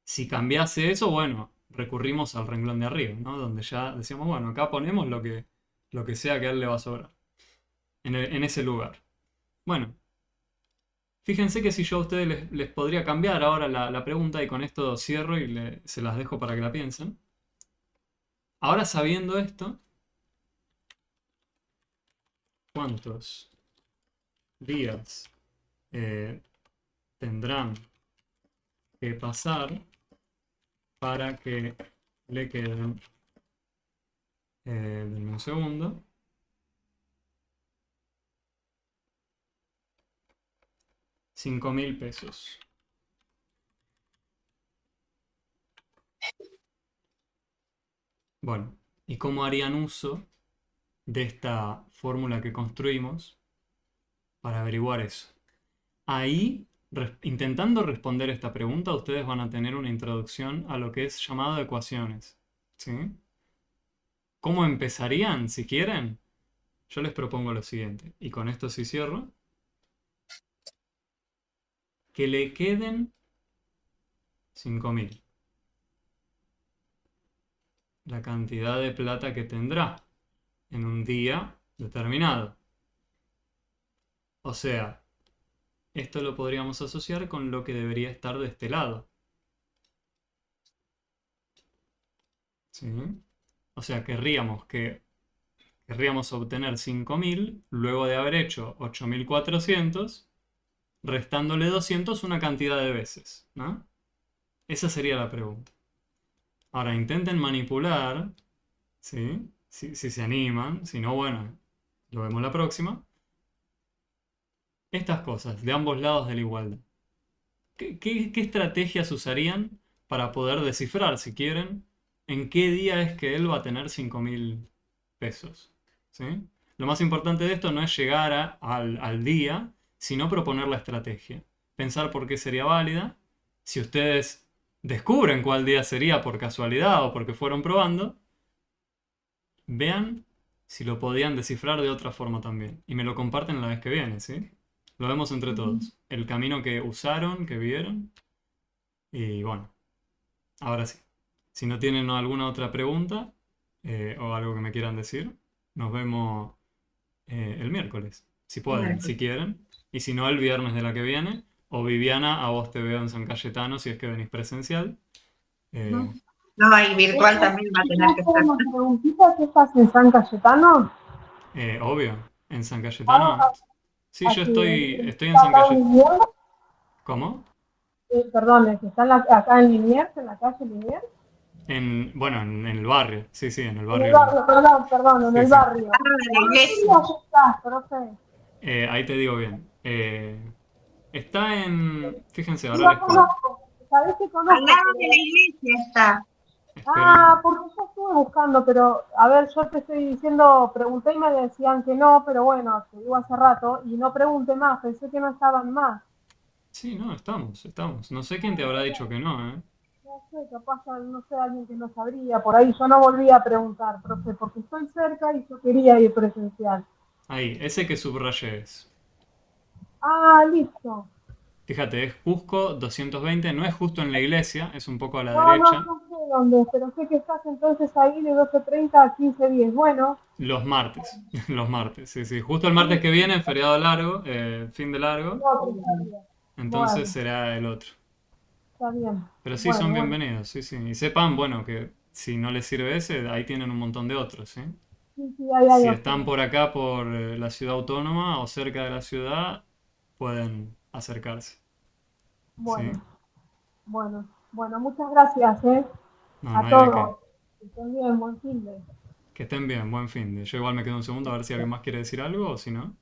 Si cambiase eso, bueno, recurrimos al renglón de arriba, ¿no? Donde ya decíamos, bueno, acá ponemos lo que sea que a él le va a sobrar. En ese lugar. Bueno, fíjense que si yo a ustedes les podría cambiar ahora la pregunta y con esto cierro y se las dejo para que la piensen. Ahora sabiendo esto, ¿cuántos días tendrán que pasar para que le queden, denme un segundo, 5.000 pesos? Bueno, ¿y cómo harían uso de esta fórmula que construimos para averiguar eso? Ahí, intentando responder esta pregunta, ustedes van a tener una introducción a lo que es llamado ecuaciones, ¿sí? ¿Cómo empezarían, si quieren? Yo les propongo lo siguiente, y con esto sí cierro. Que le queden 5.000. La cantidad de plata que tendrá en un día determinado. O sea, esto lo podríamos asociar con lo que debería estar de este lado. ¿Sí? O sea, querríamos obtener 5.000 luego de haber hecho 8.400, restándole 200 una cantidad de veces, ¿no? Esa sería la pregunta. Ahora intenten manipular, ¿sí? Si se animan, si no, bueno, lo vemos la próxima. Estas cosas de ambos lados de la igualdad. ¿Qué estrategias usarían para poder descifrar, si quieren, en qué día es que él va a tener 5.000 pesos? ¿Sí? Lo más importante de esto no es llegar al día, sino proponer la estrategia. Pensar por qué sería válida. Si ustedes descubren cuál día sería por casualidad o porque fueron probando, vean si lo podían descifrar de otra forma también. Y me lo comparten la vez que viene, ¿sí? Lo vemos entre todos. El camino que usaron, que vieron. Y bueno, ahora sí. Si no tienen alguna otra pregunta o algo que me quieran decir, nos vemos el miércoles. Si pueden, si quieren. Y si no, el viernes de la que viene, O Viviana, a vos te veo en San Cayetano si es que venís presencial. Eh, No, y virtual también va a tener que ser. Una preguntita, ¿qué estás en San Cayetano? obvio, en San Cayetano. Ah, Sí, yo aquí, estoy en San acá en Cayetano. Liniers, ¿Cómo? perdón, es que está acá en Liniers, en la calle Liniers. Bueno, en el barrio. Sí, sí, en el En el barrio. barrio, perdón, en Sí, el sí. barrio. Carro de la Ah, sí, iglesia. allá estás, profe. Ahí te digo bien. Está en... Fíjense, Sí, ahora lo les cuento. conozco. Sabés que Al conozco, lado de la pero... iglesia está. Ah, Esperen. porque yo estuve buscando, pero... A ver, yo te estoy diciendo, pregunté y me decían que no, pero bueno, te digo hace rato, y no pregunté más, pensé que no estaban más. Sí, no, estamos. No sé quién te habrá dicho que no, ¿eh? No sé, capaz, no sé, alguien que no sabría. Por ahí yo no volví a preguntar, profe, porque estoy cerca y yo quería ir presencial. Ahí, ese que subrayé es. Ah, listo. Fíjate, es Cusco 220, no es justo en la iglesia, es un poco a la No, derecha. no sé dónde, pero sé que estás entonces ahí de 12:30 a 15:10. Bueno, Los martes, los martes, sí, sí. Justo el martes que viene, feriado largo, fin de largo, no, pues está bien. entonces Bueno, será el otro. está bien. Pero sí, son Bueno, bueno. bienvenidos, sí, sí. Y sepan, bueno, que si no les sirve ese, ahí tienen un montón de otros, ¿sí? Sí, sí, ahí hay Si están opciones. por acá, por la ciudad autónoma o cerca de la ciudad, pueden acercarse, ¿sí? Bueno, bueno, muchas gracias, No, no a hay de qué. todos. Que estén bien, buen fin de. Que estén bien, buen fin de. Yo igual me quedo un segundo a ver si alguien más quiere decir algo o si no.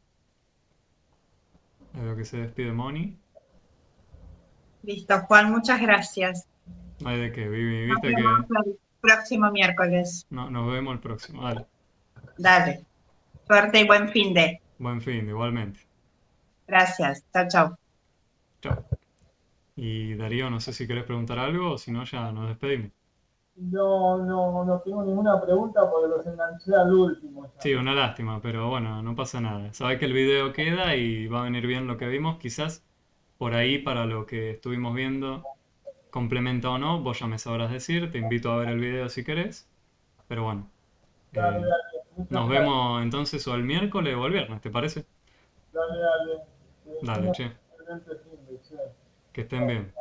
Veo que se despide Moni. Listo, Juan, muchas gracias. No hay de qué, Vivi. Nos Viste que vemos el próximo miércoles. nos vemos el próximo. Dale. Dale. Suerte y buen fin de. Buen fin, igualmente. Gracias. Chao, chao. Chao. Y Darío, no sé si querés preguntar algo o si no, ya nos despedimos. No tengo ninguna pregunta porque los enganché al último ya. Sí, una lástima, pero bueno, no pasa nada. Sabés que el video queda y va a venir bien lo que vimos. Quizás por ahí para lo que estuvimos viendo, complementa o no, vos ya me sabrás decir. Te invito a ver el video si querés. Pero bueno, Dale, eh, dale. Muchas nos gracias. vemos entonces o el miércoles o el viernes, ¿te parece? Dale, dale. Que Dale, tengas che, un excelente fin de, che. que estén bien.